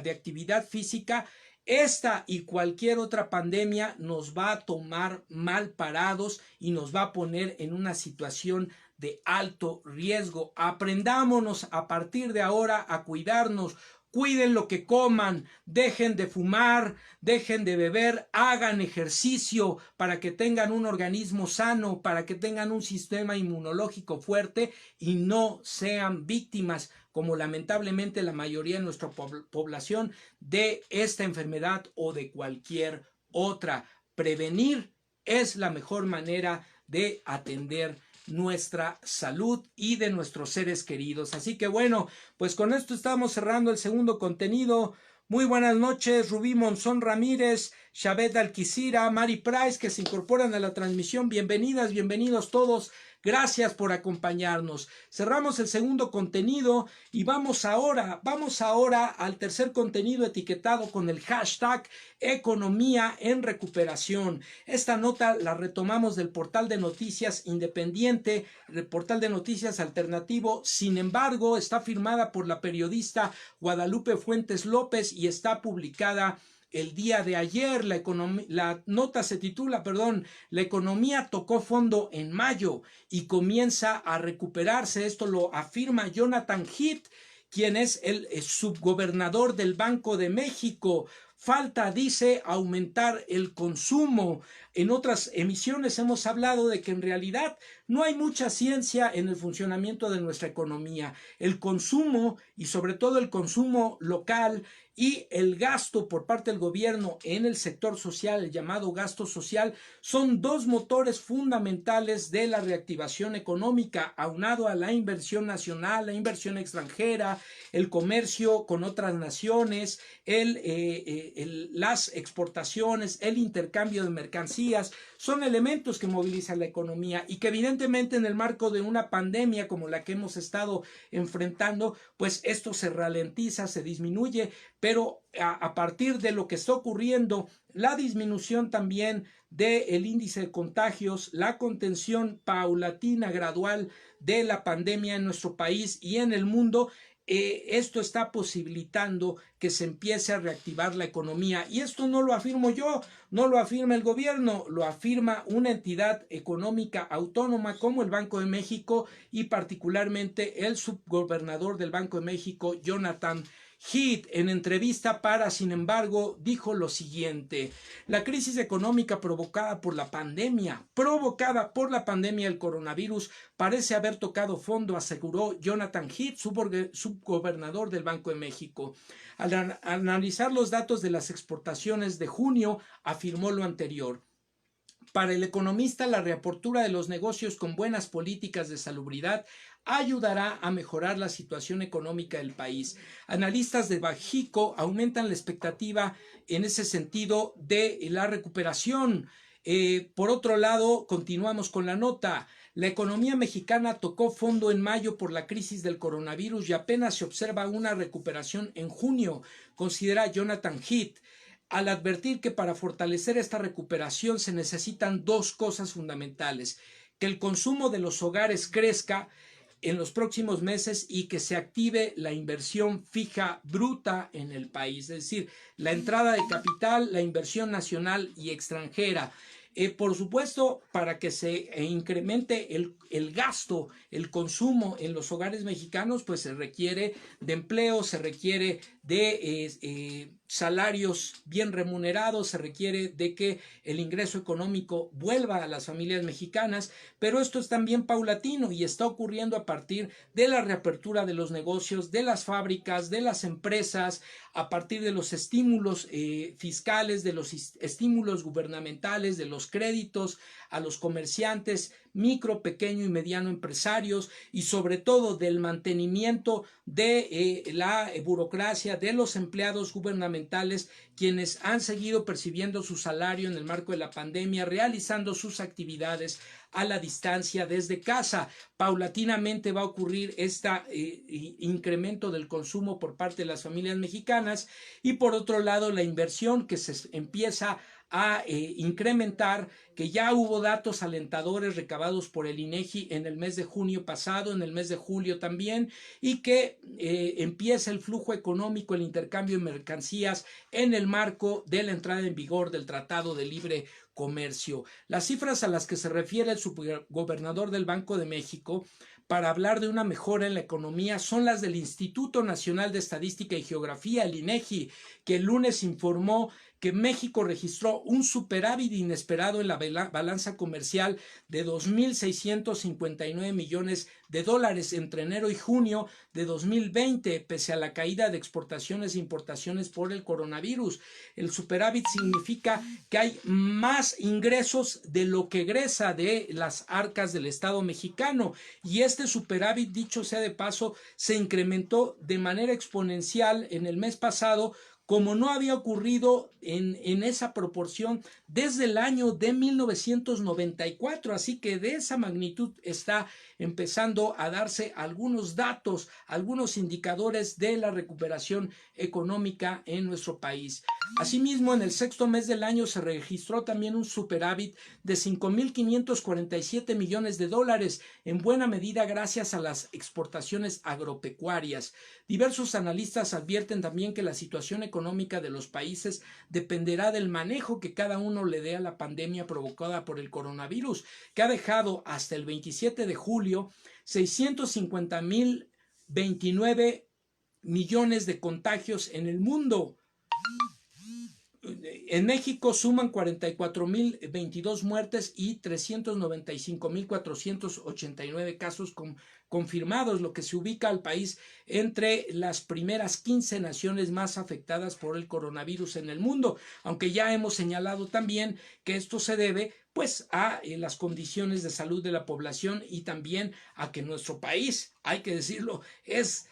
actividad física, esta y cualquier otra pandemia nos va a tomar mal parados y nos va a poner en una situación de alto riesgo. Aprendámonos a partir de ahora a cuidarnos. Cuiden lo que coman, dejen de fumar, dejen de beber, hagan ejercicio para que tengan un organismo sano, para que tengan un sistema inmunológico fuerte y no sean víctimas, como lamentablemente la mayoría de nuestra población, de esta enfermedad o de cualquier otra. Prevenir es la mejor manera de atender nuestra salud y de nuestros seres queridos. Así que bueno, pues con esto estamos cerrando el segundo contenido. Muy buenas noches, Rubí Monzón Ramírez, Shabet Alquicira, Mari Price, que se incorporan a la transmisión. Bienvenidas, bienvenidos todos. Gracias por acompañarnos. Cerramos el segundo contenido y vamos ahora al tercer contenido etiquetado con el hashtag Economía en Recuperación. Esta nota la retomamos del portal de noticias independiente, el portal de noticias alternativo. Sin embargo, está firmada por la periodista Guadalupe Fuentes López y está publicada el día de ayer. La nota se titula, la economía tocó fondo en mayo y comienza a recuperarse. Esto lo afirma Jonathan Heath, quien es el subgobernador del Banco de México. Falta, dice, aumentar el consumo. En otras emisiones hemos hablado de que en realidad no hay mucha ciencia en el funcionamiento de nuestra economía. El consumo, y sobre todo el consumo local, y el gasto por parte del gobierno en el sector social, el llamado gasto social, son dos motores fundamentales de la reactivación económica, aunado a la inversión nacional, la inversión extranjera, el comercio con otras naciones, las exportaciones, el intercambio de mercancías. Son elementos que movilizan la economía y que evidentemente en el marco de una pandemia como la que hemos estado enfrentando, pues esto se ralentiza, se disminuye, pero a partir de lo que está ocurriendo, la disminución también del índice de contagios, la contención paulatina, gradual de la pandemia en nuestro país y en el mundo, esto está posibilitando que se empiece a reactivar la economía. Y esto no lo afirmo yo, no lo afirma el gobierno, lo afirma una entidad económica autónoma como el Banco de México y particularmente el subgobernador del Banco de México, Jonathan Heath. En entrevista para Sin embargo, dijo lo siguiente: la crisis económica provocada por la pandemia del coronavirus parece haber tocado fondo, aseguró Jonathan Heath, subgobernador del Banco de México. Al analizar los datos de las exportaciones de junio, afirmó lo anterior. Para el economista, la reapertura de los negocios con buenas políticas de salubridad ayudará a mejorar la situación económica del país. Analistas de Bajico aumentan la expectativa en ese sentido de la recuperación. Por otro lado, continuamos con la nota. La economía mexicana tocó fondo en mayo por la crisis del coronavirus y apenas se observa una recuperación en junio, considera Jonathan Heath, al advertir que para fortalecer esta recuperación se necesitan dos cosas fundamentales: que el consumo de los hogares crezca en los próximos meses y que se active la inversión fija bruta en el país, es decir, la entrada de capital, la inversión nacional y extranjera. Por supuesto, para que se incremente el gasto, el consumo en los hogares mexicanos, pues se requiere de empleo, se requiere de salarios bien remunerados, se requiere de que el ingreso económico vuelva a las familias mexicanas, pero esto es también paulatino y está ocurriendo a partir de la reapertura de los negocios, de las fábricas, de las empresas, a partir de los estímulos fiscales, de los estímulos gubernamentales, de los créditos a los comerciantes, micro, pequeño y mediano empresarios, y sobre todo del mantenimiento de la burocracia, de los empleados gubernamentales, quienes han seguido percibiendo su salario en el marco de la pandemia, realizando sus actividades a la distancia desde casa. Paulatinamente va a ocurrir este incremento del consumo por parte de las familias mexicanas, y por otro lado la inversión que se empieza a incrementar, que ya hubo datos alentadores recabados por el INEGI en el mes de junio pasado, en el mes de julio también, y que empieza el flujo económico, el intercambio de mercancías en el marco de la entrada en vigor del Tratado de Libre Comercio. Las cifras a las que se refiere el subgobernador del Banco de México para hablar de una mejora en la economía son las del Instituto Nacional de Estadística y Geografía, el INEGI, que el lunes informó que México registró un superávit inesperado en la balanza comercial de 2.659 millones de dólares entre enero y junio de 2020, pese a la caída de exportaciones e importaciones por el coronavirus. El superávit significa que hay más ingresos de lo que egresa de las arcas del Estado mexicano, y este superávit, dicho sea de paso, se incrementó de manera exponencial en el mes pasado, como no había ocurrido en esa proporción desde el año de 1994. Así que de esa magnitud está empezando a darse algunos datos, algunos indicadores de la recuperación económica en nuestro país. Asimismo, en el sexto mes del año se registró también un superávit de 5.547 millones de dólares, en buena medida gracias a las exportaciones agropecuarias. Diversos analistas advierten también que la situación económica de los países dependerá del manejo que cada uno le dé a la pandemia provocada por el coronavirus, que ha dejado hasta el 27 de julio 650.029 millones de contagios en el mundo. En México suman 44.022 muertes y 395.489 casos confirmados, lo que se ubica al país entre las primeras 15 naciones más afectadas por el coronavirus en el mundo, aunque ya hemos señalado también que esto se debe pues a las condiciones de salud de la población y también a que nuestro país, hay que decirlo, es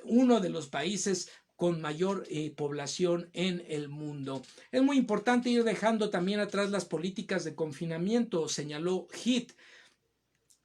uno de los países con mayor población en el mundo. Es muy importante ir dejando también atrás las políticas de confinamiento, señaló Heath.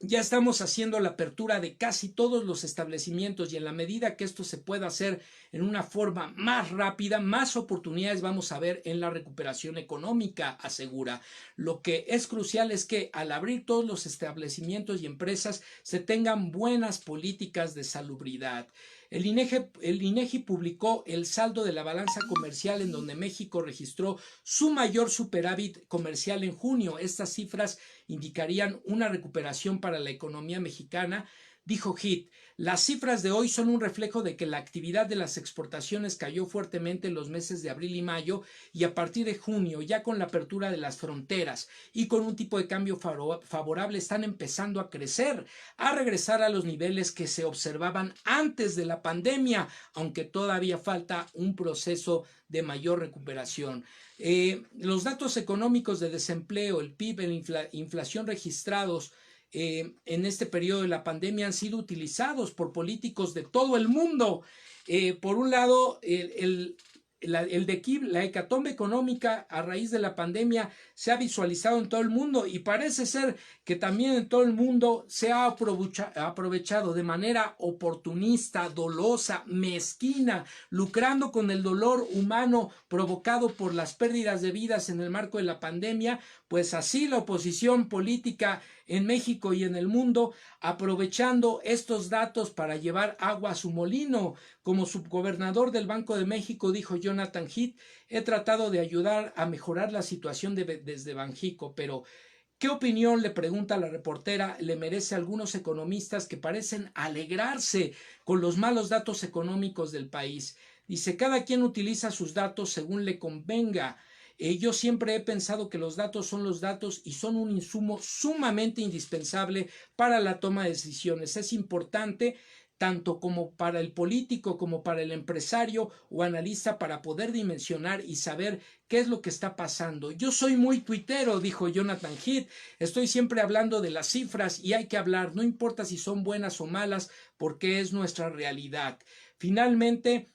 Ya estamos haciendo la apertura de casi todos los establecimientos y en la medida que esto se pueda hacer en una forma más rápida, más oportunidades vamos a ver en la recuperación económica, asegura. Lo que es crucial es que al abrir todos los establecimientos y empresas se tengan buenas políticas de salubridad. El INEGI publicó el saldo de la balanza comercial en donde México registró su mayor superávit comercial en junio. Estas cifras indicarían una recuperación para la economía mexicana. Dijo Heath, las cifras de hoy son un reflejo de que la actividad de las exportaciones cayó fuertemente en los meses de abril y mayo y a partir de junio, ya con la apertura de las fronteras y con un tipo de cambio favorable, están empezando a crecer, a regresar a los niveles que se observaban antes de la pandemia, aunque todavía falta un proceso de mayor recuperación. Los datos económicos de desempleo, el PIB, la inflación registrados en este periodo de la pandemia han sido utilizados por políticos de todo el mundo. Por un lado, la hecatombe económica a raíz de la pandemia se ha visualizado en todo el mundo y parece ser que también en todo el mundo se ha aprovechado de manera oportunista, dolosa, mezquina, lucrando con el dolor humano provocado por las pérdidas de vidas en el marco de la pandemia. Pues así la oposición política en México y en el mundo, aprovechando estos datos para llevar agua a su molino. Como subgobernador del Banco de México, dijo Jonathan Heath, he tratado de ayudar a mejorar la situación desde Banjico, pero ¿qué opinión, le pregunta la reportera, le merece a algunos economistas que parecen alegrarse con los malos datos económicos del país? Dice, cada quien utiliza sus datos según le convenga. Yo siempre he pensado que los datos son los datos y son un insumo sumamente indispensable para la toma de decisiones. Es importante tanto como para el político como para el empresario o analista para poder dimensionar y saber qué es lo que está pasando. Yo soy muy tuitero, dijo Jonathan Heath, estoy siempre hablando de las cifras y hay que hablar, no importa si son buenas o malas, porque es nuestra realidad. Finalmente,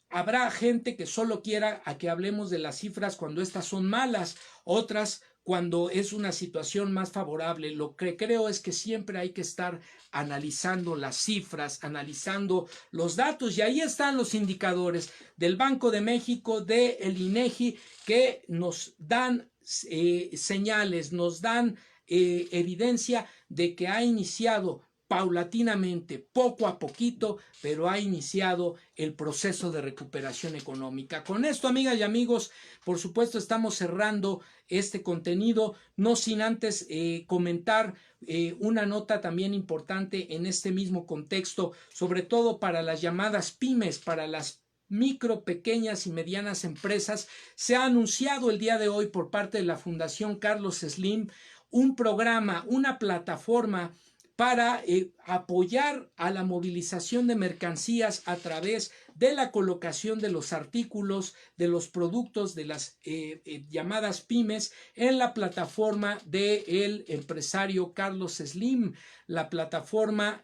habrá gente que solo quiera a que hablemos de las cifras cuando estas son malas, otras cuando es una situación más favorable. Lo que creo es que siempre hay que estar analizando las cifras, analizando los datos, y ahí están los indicadores del Banco de México, del INEGI, que nos dan señales, nos dan evidencia de que ha iniciado paulatinamente, poco a poquito, pero ha iniciado el proceso de recuperación económica. Con esto, amigas y amigos, por supuesto estamos cerrando este contenido, no sin antes comentar una nota también importante en este mismo contexto, sobre todo para las llamadas pymes, para las micro, pequeñas y medianas empresas. Se ha anunciado el día de hoy por parte de la Fundación Carlos Slim un programa, una plataforma para apoyar a la movilización de mercancías a través de la colocación de los artículos, de los productos de las llamadas pymes en la plataforma del empresario Carlos Slim, la plataforma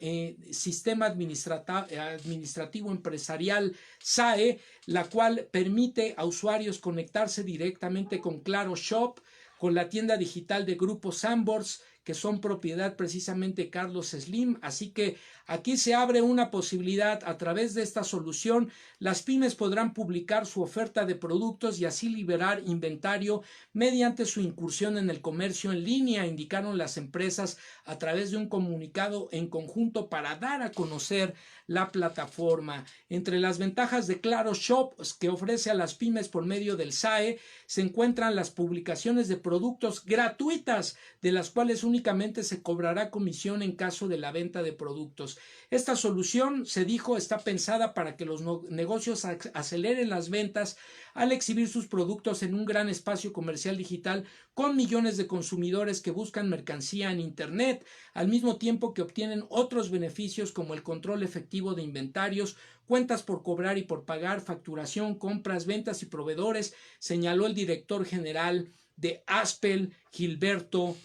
Sistema Administrativo Empresarial SAE, la cual permite a usuarios conectarse directamente con Claro Shop, con la tienda digital de Grupo Sambors, que son propiedad precisamente de Carlos Slim. Así que aquí se abre una posibilidad. A través de esta solución, las pymes podrán publicar su oferta de productos y así liberar inventario mediante su incursión en el comercio en línea, indicaron las empresas a través de un comunicado en conjunto para dar a conocer la plataforma. Entre las ventajas de Claro Shop que ofrece a las pymes por medio del SAE se encuentran las publicaciones de productos gratuitas, de las cuales únicamente se cobrará comisión en caso de la venta de productos. Esta solución, se dijo, está pensada para que los negocios aceleren las ventas al exhibir sus productos en un gran espacio comercial digital con millones de consumidores que buscan mercancía en Internet, al mismo tiempo que obtienen otros beneficios como el control efectivo de inventarios, cuentas por cobrar y por pagar, facturación, compras, ventas y proveedores, señaló el director general de Aspel, Gilberto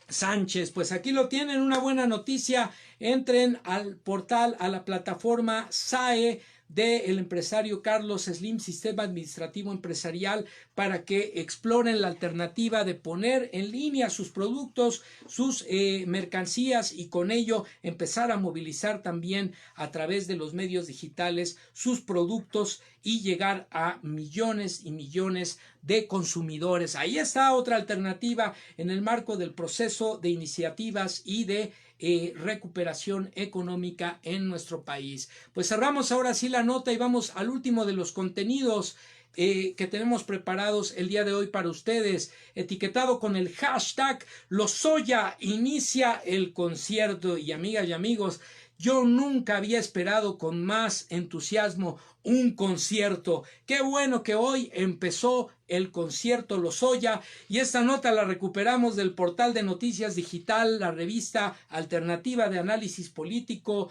Sánchez. Pues aquí lo tienen, una buena noticia. Entren al portal, a la plataforma SAE del empresario Carlos Slim, Sistema Administrativo Empresarial, para que exploren la alternativa de poner en línea sus productos, sus mercancías, y con ello empezar a movilizar también a través de los medios digitales sus productos y llegar a millones y millones de consumidores. Ahí está otra alternativa en el marco del proceso de iniciativas y de recuperación económica en nuestro país. Pues cerramos ahora sí la nota y vamos al último de los contenidos que tenemos preparados el día de hoy para ustedes, etiquetado con el hashtag Lozoya inicia el concierto. Y amigas y amigos, yo nunca había esperado con más entusiasmo un concierto. Qué bueno que hoy empezó el concierto Lozoya, y esta nota la recuperamos del portal de noticias digital, la revista alternativa de análisis político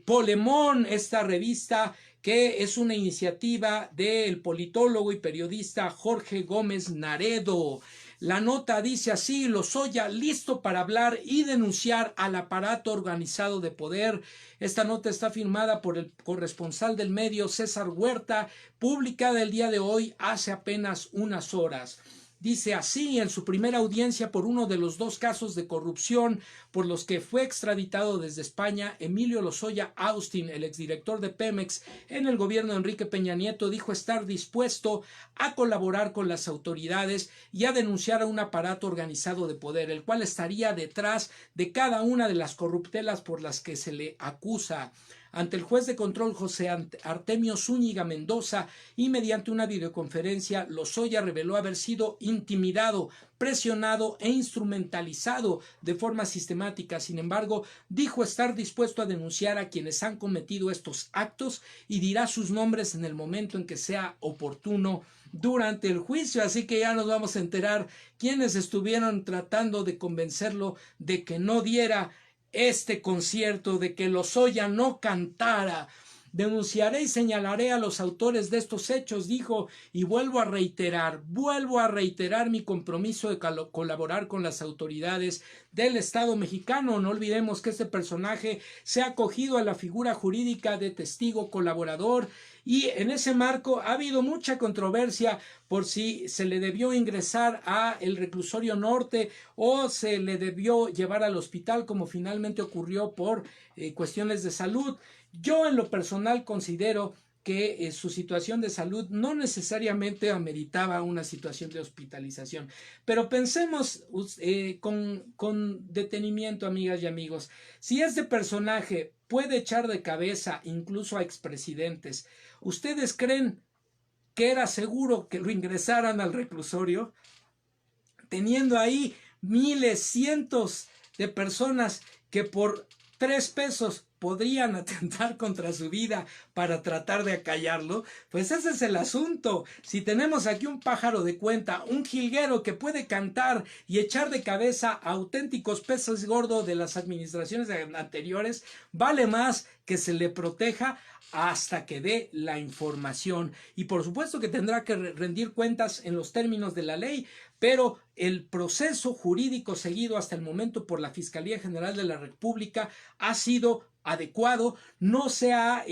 Polemón, esta revista que es una iniciativa del politólogo y periodista Jorge Gómez Naredo. La nota dice así: Lozoya listo para hablar y denunciar al aparato organizado de poder. Esta nota está firmada por el corresponsal del medio César Huerta, publicada el día de hoy hace apenas unas horas. Dice así: en su primera audiencia por uno de los dos casos de corrupción por los que fue extraditado desde España, Emilio Lozoya Austin, el exdirector de Pemex en el gobierno de Enrique Peña Nieto, dijo estar dispuesto a colaborar con las autoridades y a denunciar a un aparato organizado de poder, el cual estaría detrás de cada una de las corruptelas por las que se le acusa. Ante el juez de control José Artemio Zúñiga Mendoza y mediante una videoconferencia, Lozoya reveló haber sido intimidado, presionado e instrumentalizado de forma sistemática. Sin embargo, dijo estar dispuesto a denunciar a quienes han cometido estos actos y dirá sus nombres en el momento en que sea oportuno durante el juicio. Así que ya nos vamos a enterar quiénes estuvieron tratando de convencerlo de que no diera este concierto, de que Lozoya no cantara. Denunciaré y señalaré a los autores de estos hechos, dijo, y vuelvo a reiterar mi compromiso de colaborar con las autoridades del Estado mexicano. No olvidemos que este personaje se ha acogido a la figura jurídica de testigo colaborador, y en ese marco ha habido mucha controversia por si se le debió ingresar a el reclusorio norte o se le debió llevar al hospital, como finalmente ocurrió por cuestiones de salud. Yo en lo personal considero que su situación de salud no necesariamente ameritaba una situación de hospitalización. Pero pensemos con detenimiento, amigas y amigos. Si este personaje puede echar de cabeza incluso a expresidentes, ¿ustedes creen que era seguro que lo ingresaran al reclusorio? Teniendo ahí miles, cientos de personas que por 3 pesos podrían atentar contra su vida para tratar de acallarlo, pues ese es el asunto. Si tenemos aquí un pájaro de cuenta, un jilguero que puede cantar y echar de cabeza a auténticos peces gordos de las administraciones anteriores, vale más que se le proteja hasta que dé la información. Y por supuesto que tendrá que rendir cuentas en los términos de la ley, pero el proceso jurídico seguido hasta el momento por la Fiscalía General de la República ha sido adecuado, no se ha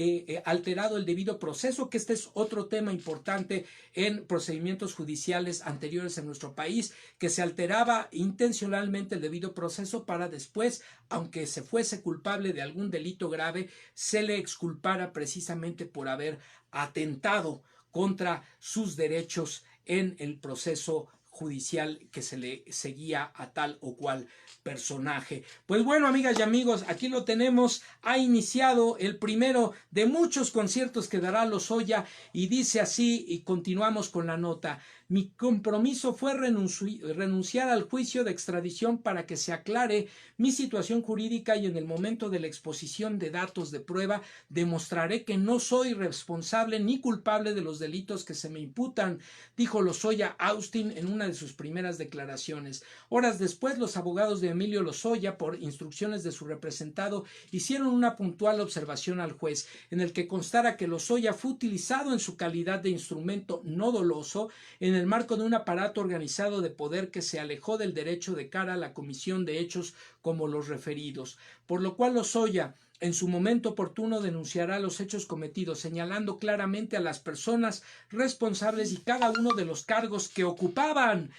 alterado el debido proceso, que este es otro tema importante en procedimientos judiciales anteriores en nuestro país, que se alteraba intencionalmente el debido proceso para después, aunque se fuese culpable de algún delito grave, se le exculpara precisamente por haber atentado contra sus derechos en el proceso judicial que se le seguía a tal o cual personaje. Pues bueno, amigas y amigos, aquí lo tenemos. Ha iniciado el primero de muchos conciertos que dará Lozoya y dice así, y continuamos con la nota: mi compromiso fue renunciar al juicio de extradición para que se aclare mi situación jurídica, y en el momento de la exposición de datos de prueba demostraré que no soy responsable ni culpable de los delitos que se me imputan, dijo Lozoya Austin en una de sus primeras declaraciones. Horas después, los abogados de Emilio Lozoya, por instrucciones de su representado, hicieron una puntual observación al juez, en el que constara que Lozoya fue utilizado en su calidad de instrumento no doloso en el marco de un aparato organizado de poder que se alejó del derecho de cara a la comisión de hechos como los referidos, por lo cual Lozoya en su momento oportuno denunciará los hechos cometidos, señalando claramente a las personas responsables y cada uno de los cargos que ocupaban,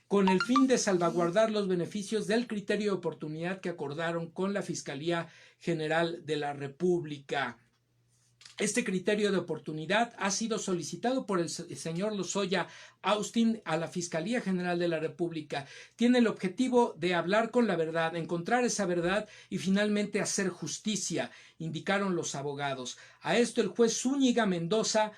con el fin de salvaguardar los beneficios del criterio de oportunidad que acordaron con la Fiscalía General de la República. Este criterio de oportunidad ha sido solicitado por el señor Lozoya Austin a la Fiscalía General de la República. Tiene el objetivo de hablar con la verdad, encontrar esa verdad y finalmente hacer justicia, indicaron los abogados. A esto el juez Zúñiga Mendoza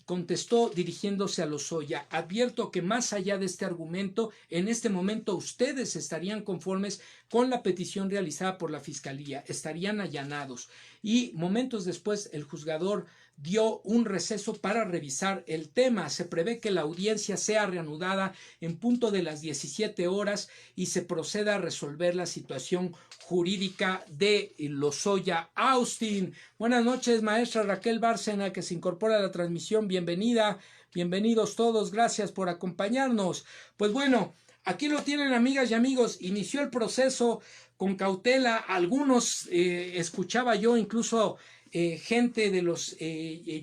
contestó dirigiéndose a Lozoya: advierto que más allá de este argumento, en este momento ustedes estarían conformes con la petición realizada por la Fiscalía, estarían allanados. Y momentos después el juzgador dio un receso para revisar el tema. Se prevé que la audiencia sea reanudada en punto de las 17 horas y se proceda a resolver la situación jurídica de Lozoya Austin. Buenas noches, maestra Raquel Bárcena, que se incorpora a la transmisión. Bienvenida, bienvenidos todos, gracias por acompañarnos. Pues bueno, aquí lo tienen, amigas y amigos. Inició el proceso con cautela. Algunos escuchaba yo incluso gente de los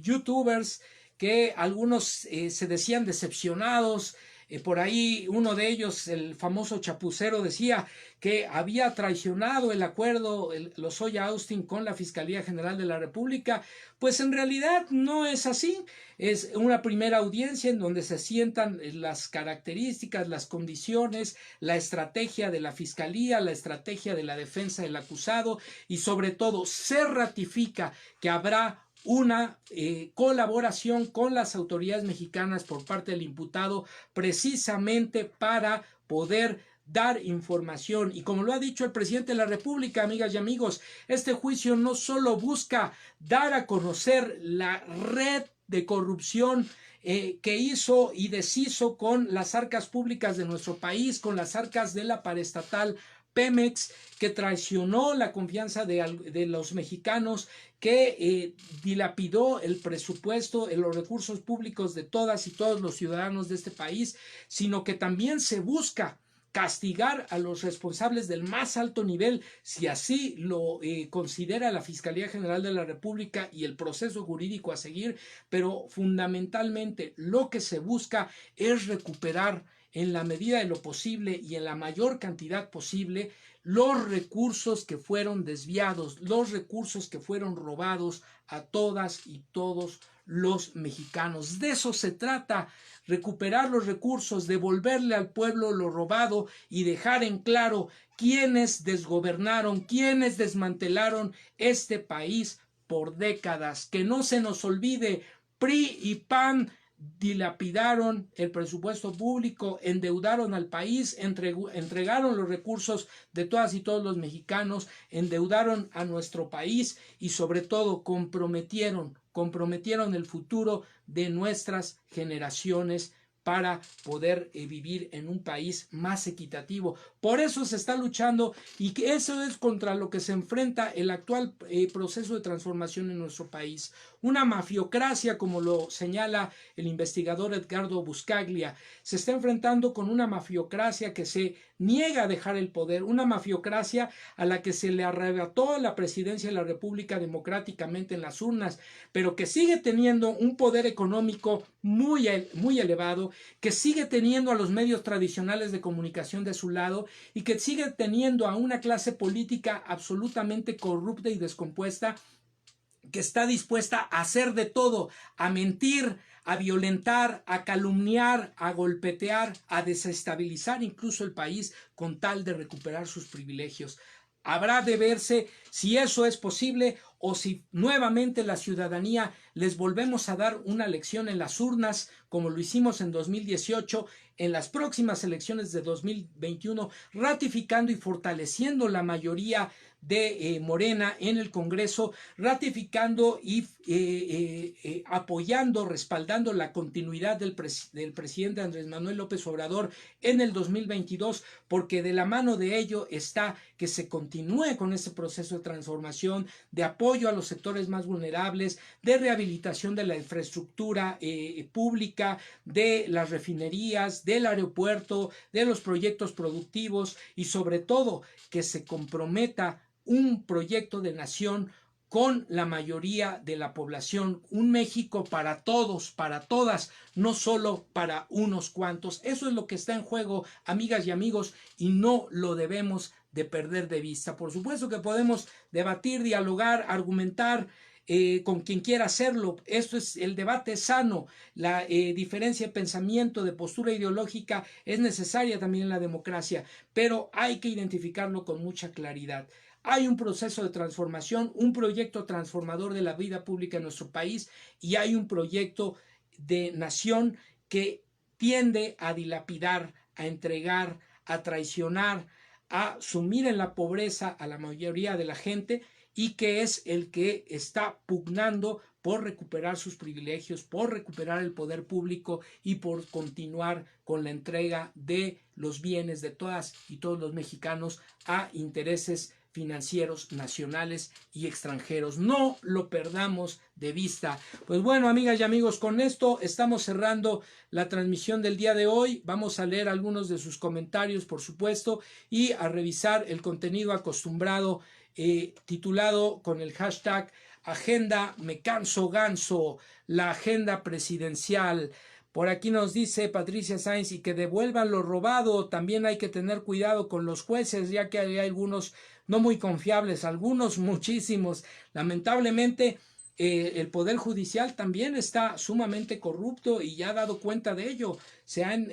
youtubers, que algunos se decían decepcionados. Por ahí uno de ellos, el famoso Chapucero, decía que había traicionado el acuerdo Lozoya Austin con la Fiscalía General de la República. Pues en realidad no es así. Es una primera audiencia en donde se sientan las características, las condiciones, la estrategia de la Fiscalía, la estrategia de la defensa del acusado, y sobre todo se ratifica que habrá una colaboración con las autoridades mexicanas por parte del imputado, precisamente para poder dar información. Y como lo ha dicho el presidente de la República, amigas y amigos, este juicio no solo busca dar a conocer la red de corrupción que hizo y deshizo con las arcas públicas de nuestro país, con las arcas de la paraestatal Pemex, que traicionó la confianza de los mexicanos, que dilapidó el presupuesto, los recursos públicos de todas y todos los ciudadanos de este país, sino que también se busca castigar a los responsables del más alto nivel, si así lo considera la Fiscalía General de la República y el proceso jurídico a seguir, pero fundamentalmente lo que se busca es recuperar en la medida de lo posible y en la mayor cantidad posible los recursos que fueron desviados, los recursos que fueron robados a todas y todos los mexicanos. De eso se trata, recuperar los recursos, devolverle al pueblo lo robado y dejar en claro quiénes desgobernaron, quiénes desmantelaron este país por décadas. Que no se nos olvide, PRI y PAN dilapidaron el presupuesto público, endeudaron al país, entregaron los recursos de todas y todos los mexicanos, endeudaron a nuestro país y sobre todo comprometieron el futuro de nuestras generaciones para poder vivir en un país más equitativo. Por eso se está luchando y que eso es contra lo que se enfrenta el actual proceso de transformación en nuestro país. Una mafiocracia, como lo señala el investigador Edgardo Buscaglia, se está enfrentando con una mafiocracia que se niega a dejar el poder, una mafiocracia a la que se le arrebató la presidencia de la República democráticamente en las urnas, pero que sigue teniendo un poder económico muy elevado, que sigue teniendo a los medios tradicionales de comunicación de su lado y que sigue teniendo a una clase política absolutamente corrupta y descompuesta, que está dispuesta a hacer de todo, a mentir, a violentar, a calumniar, a golpetear, a desestabilizar incluso el país con tal de recuperar sus privilegios. Habrá de verse si eso es posible o si nuevamente la ciudadanía les volvemos a dar una lección en las urnas, como lo hicimos en 2018, en las próximas elecciones de 2021, ratificando y fortaleciendo la mayoría de Morena en el Congreso, ratificando y apoyando, respaldando la continuidad del presidente Andrés Manuel López Obrador en el 2022, porque de la mano de ello está que se continúe con ese proceso de transformación, de apoyo a los sectores más vulnerables, de rehabilitación de la infraestructura pública, de las refinerías, del aeropuerto, de los proyectos productivos y sobre todo que se comprometa un proyecto de nación con la mayoría de la población, un México para todos, para todas, no solo para unos cuantos. Eso es lo que está en juego, amigas y amigos, y no lo debemos de perder de vista. Por supuesto que podemos debatir, dialogar, argumentar con quien quiera hacerlo. Esto es el debate sano. La diferencia de pensamiento, de postura ideológica es necesaria también en la democracia, pero hay que identificarlo con mucha claridad. Hay un proceso de transformación, un proyecto transformador de la vida pública en nuestro país y hay un proyecto de nación que tiende a dilapidar, a entregar, a traicionar, a sumir en la pobreza a la mayoría de la gente y que es el que está pugnando por recuperar sus privilegios, por recuperar el poder público y por continuar con la entrega de los bienes de todas y todos los mexicanos a intereses financieros nacionales y extranjeros. No lo perdamos de vista. Pues bueno, amigas y amigos, con esto estamos cerrando la transmisión del día de hoy. Vamos a leer algunos de sus comentarios, por supuesto, y a revisar el contenido acostumbrado titulado con el hashtag Agenda Me Canso Ganso, la agenda presidencial. Por aquí nos dice Patricia Sainz, y que devuelvan lo robado. También hay que tener cuidado con los jueces, ya que hay algunos no muy confiables, algunos muchísimos. Lamentablemente, el Poder Judicial también está sumamente corrupto y ya ha dado cuenta de ello. Se han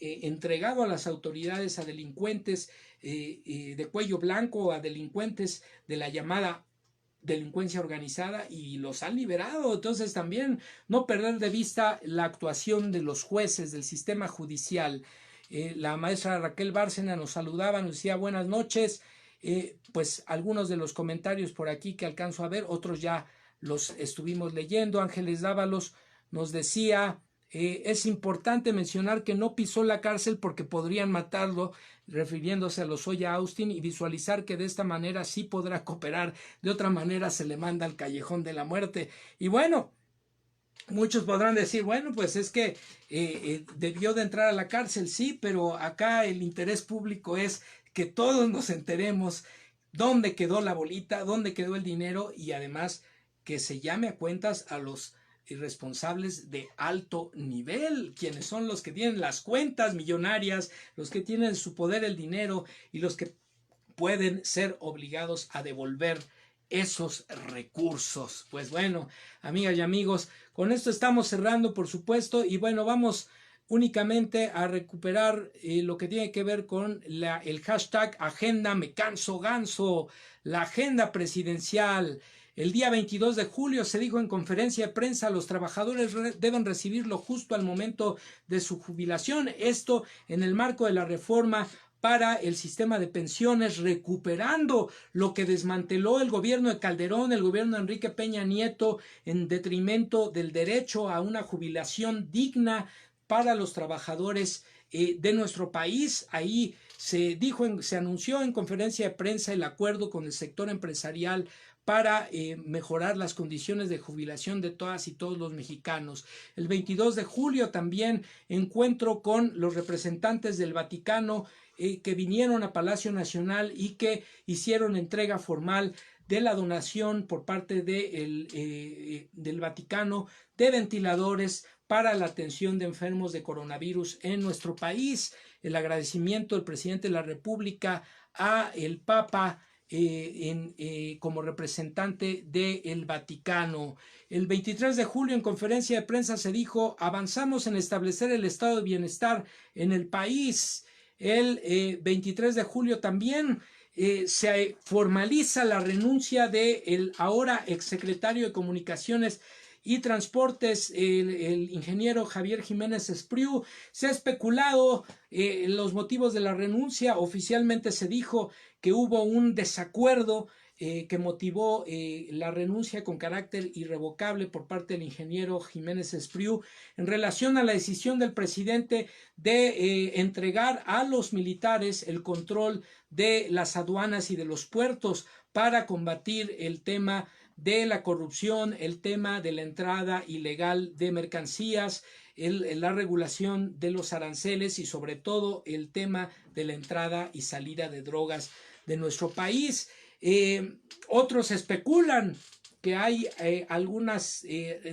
entregado a las autoridades a delincuentes de cuello blanco, a delincuentes de la llamada delincuencia organizada y los han liberado. Entonces también no perder de vista la actuación de los jueces, del sistema judicial. La maestra Raquel Bárcena nos saludaba, nos decía buenas noches. Pues algunos de los comentarios por aquí que alcanzo a ver, otros ya los estuvimos leyendo. Ángeles Dávalos nos decía es importante mencionar que no pisó la cárcel porque podrían matarlo, refiriéndose a Lozoya Austin, y visualizar que de esta manera sí podrá cooperar, de otra manera se le manda al callejón de la muerte. Y bueno, muchos podrán decir, bueno, pues es que debió de entrar a la cárcel, sí, pero acá el interés público es que todos nos enteremos dónde quedó la bolita, dónde quedó el dinero y además que se llame a cuentas a los responsables de alto nivel, quienes son los que tienen las cuentas millonarias, los que tienen en su poder el dinero y los que pueden ser obligados a devolver esos recursos. Pues bueno, amigas y amigos, con esto estamos cerrando, por supuesto, y bueno, vamos únicamente a recuperar lo que tiene que ver con el hashtag Agenda Me Canso Ganso, la agenda presidencial. El día 22 de julio se dijo en conferencia de prensa, los trabajadores deben recibirlo justo al momento de su jubilación. Esto en el marco de la reforma para el sistema de pensiones, recuperando lo que desmanteló el gobierno de Calderón, el gobierno de Enrique Peña Nieto, en detrimento del derecho a una jubilación digna para los trabajadores de nuestro país. Ahí se anunció en conferencia de prensa el acuerdo con el sector empresarial para mejorar las condiciones de jubilación de todas y todos los mexicanos. El 22 de julio también encuentro con los representantes del Vaticano que vinieron a Palacio Nacional y que hicieron entrega formal de la donación por parte del Vaticano de ventiladores para la atención de enfermos de coronavirus en nuestro país. El agradecimiento del presidente de la República a el Papa como representante del Vaticano. El 23 de julio en conferencia de prensa se dijo: avanzamos en establecer el estado de bienestar en el país. El 23 de julio también se formaliza la renuncia del ahora exsecretario de Comunicaciones y Transportes, el ingeniero Javier Jiménez Espriu. Se ha especulado los motivos de la renuncia. Oficialmente se dijo que hubo un desacuerdo que motivó la renuncia con carácter irrevocable por parte del ingeniero Jiménez Espriu en relación a la decisión del presidente de entregar a los militares el control de las aduanas y de los puertos para combatir el tema de la corrupción, el tema de la entrada ilegal de mercancías, la regulación de los aranceles y sobre todo el tema de la entrada y salida de drogas de nuestro país. Otros especulan que hay algunos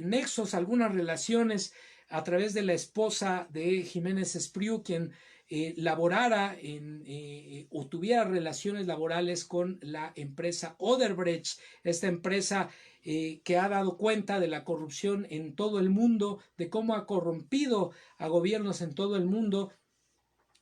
nexos, algunas relaciones a través de la esposa de Jiménez Espriu, quien laborara o tuviera relaciones laborales con la empresa Odebrecht, esta empresa que ha dado cuenta de la corrupción en todo el mundo, de cómo ha corrompido a gobiernos en todo el mundo,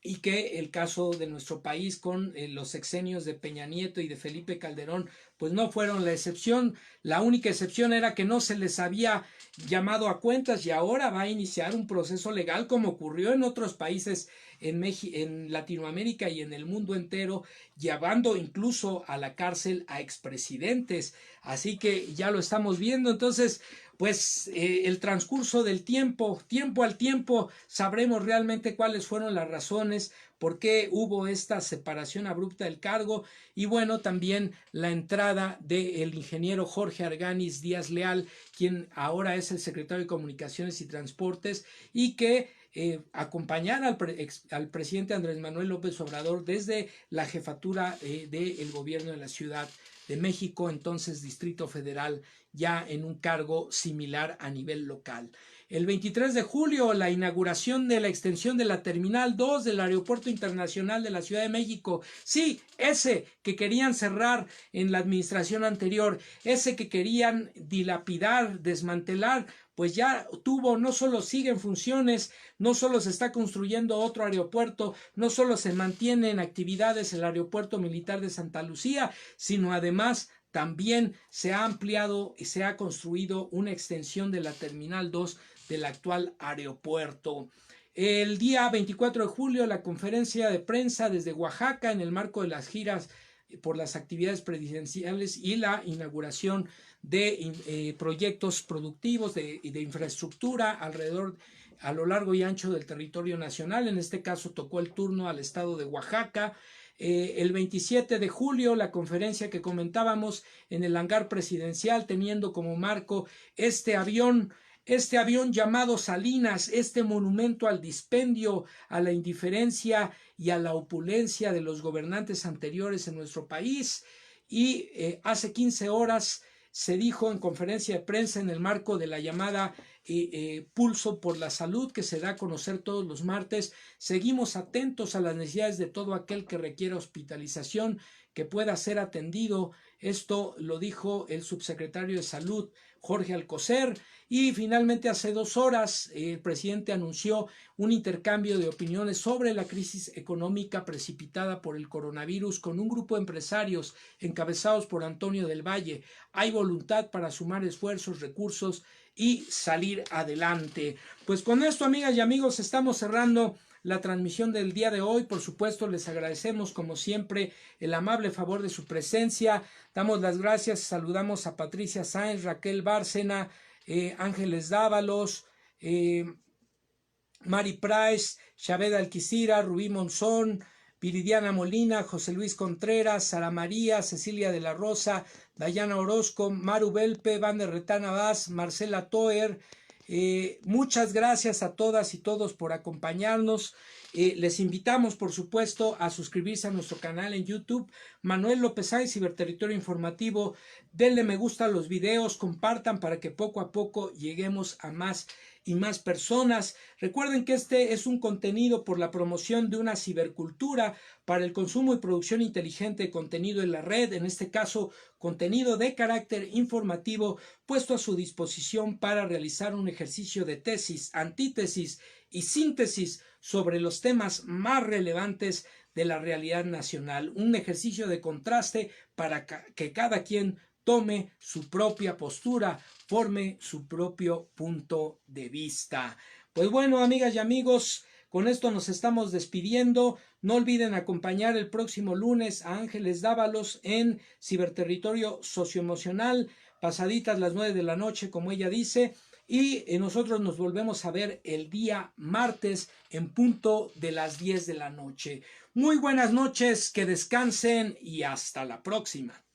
y que el caso de nuestro país con los sexenios de Peña Nieto y de Felipe Calderón pues no fueron la excepción. La única excepción era que no se les había llamado a cuentas y ahora va a iniciar un proceso legal como ocurrió en otros países en Latinoamérica y en el mundo entero, llevando incluso a la cárcel a expresidentes. Así que ya lo estamos viendo. Entonces, pues el transcurso del tiempo al tiempo, sabremos realmente cuáles fueron las razones por qué hubo esta separación abrupta del cargo. Y bueno, también la entrada del ingeniero Jorge Arganis Díaz Leal, quien ahora es el secretario de Comunicaciones y Transportes, y que acompañar al presidente Andrés Manuel López Obrador desde la jefatura del gobierno de la Ciudad de México, entonces Distrito Federal, ya en un cargo similar a nivel local. El 23 de julio, la inauguración de la extensión de la Terminal 2 del Aeropuerto Internacional de la Ciudad de México. Sí, ese que querían cerrar en la administración anterior, ese que querían dilapidar, desmantelar, pues ya no solo sigue en funciones, no solo se está construyendo otro aeropuerto, no solo se mantienen actividades el Aeropuerto Militar de Santa Lucía, sino además también se ha ampliado y se ha construido una extensión de la Terminal 2 del actual aeropuerto. El día 24 de julio, la conferencia de prensa desde Oaxaca en el marco de las giras por las actividades presidenciales y la inauguración de proyectos productivos de infraestructura a lo largo y ancho del territorio nacional. En este caso tocó el turno al estado de Oaxaca. El 27 de julio, la conferencia que comentábamos en el hangar presidencial, teniendo como marco este avión llamado Salinas, este monumento al dispendio, a la indiferencia y a la opulencia de los gobernantes anteriores en nuestro país. Y hace 15 horas se dijo en conferencia de prensa en el marco de la llamada Pulso por la Salud, que se da a conocer todos los martes: seguimos atentos a las necesidades de todo aquel que requiera hospitalización, que pueda ser atendido. Esto lo dijo el subsecretario de Salud, Jorge Alcocer. Y finalmente hace 2 horas el presidente anunció un intercambio de opiniones sobre la crisis económica precipitada por el coronavirus con un grupo de empresarios encabezados por Antonio del Valle. Hay voluntad para sumar esfuerzos, recursos y salir adelante. Pues con esto, amigas y amigos, estamos cerrando la transmisión del día de hoy. Por supuesto, les agradecemos como siempre el amable favor de su presencia. Damos las gracias, saludamos a Patricia Sáenz, Raquel Bárcena, Ángeles Dávalos, Mari Price, Chaveda Alquicira, Rubí Monzón, Viridiana Molina, José Luis Contreras, Sara María, Cecilia de la Rosa, Dayana Orozco, Maru Belpe, Van der Retana Vaz, Marcela Toer. Muchas gracias a todas y todos por acompañarnos. Les invitamos, por supuesto, a suscribirse a nuestro canal en YouTube, Manuel López Sáenz, Ciberterritorio Informativo. Denle me gusta a los videos, compartan para que poco a poco lleguemos a más y más personas. Recuerden que este es un contenido por la promoción de una cibercultura para el consumo y producción inteligente de contenido en la red, en este caso contenido de carácter informativo puesto a su disposición para realizar un ejercicio de tesis, antítesis y síntesis sobre los temas más relevantes de la realidad nacional, un ejercicio de contraste para que cada quien tome su propia postura, forme su propio punto de vista. Pues bueno, amigas y amigos, con esto nos estamos despidiendo. No olviden acompañar el próximo lunes a Ángeles Dávalos en Ciberterritorio Socioemocional, pasaditas las 9 de la noche, como ella dice. Y nosotros nos volvemos a ver el día martes en punto de las 10 de la noche. Muy buenas noches, que descansen y hasta la próxima.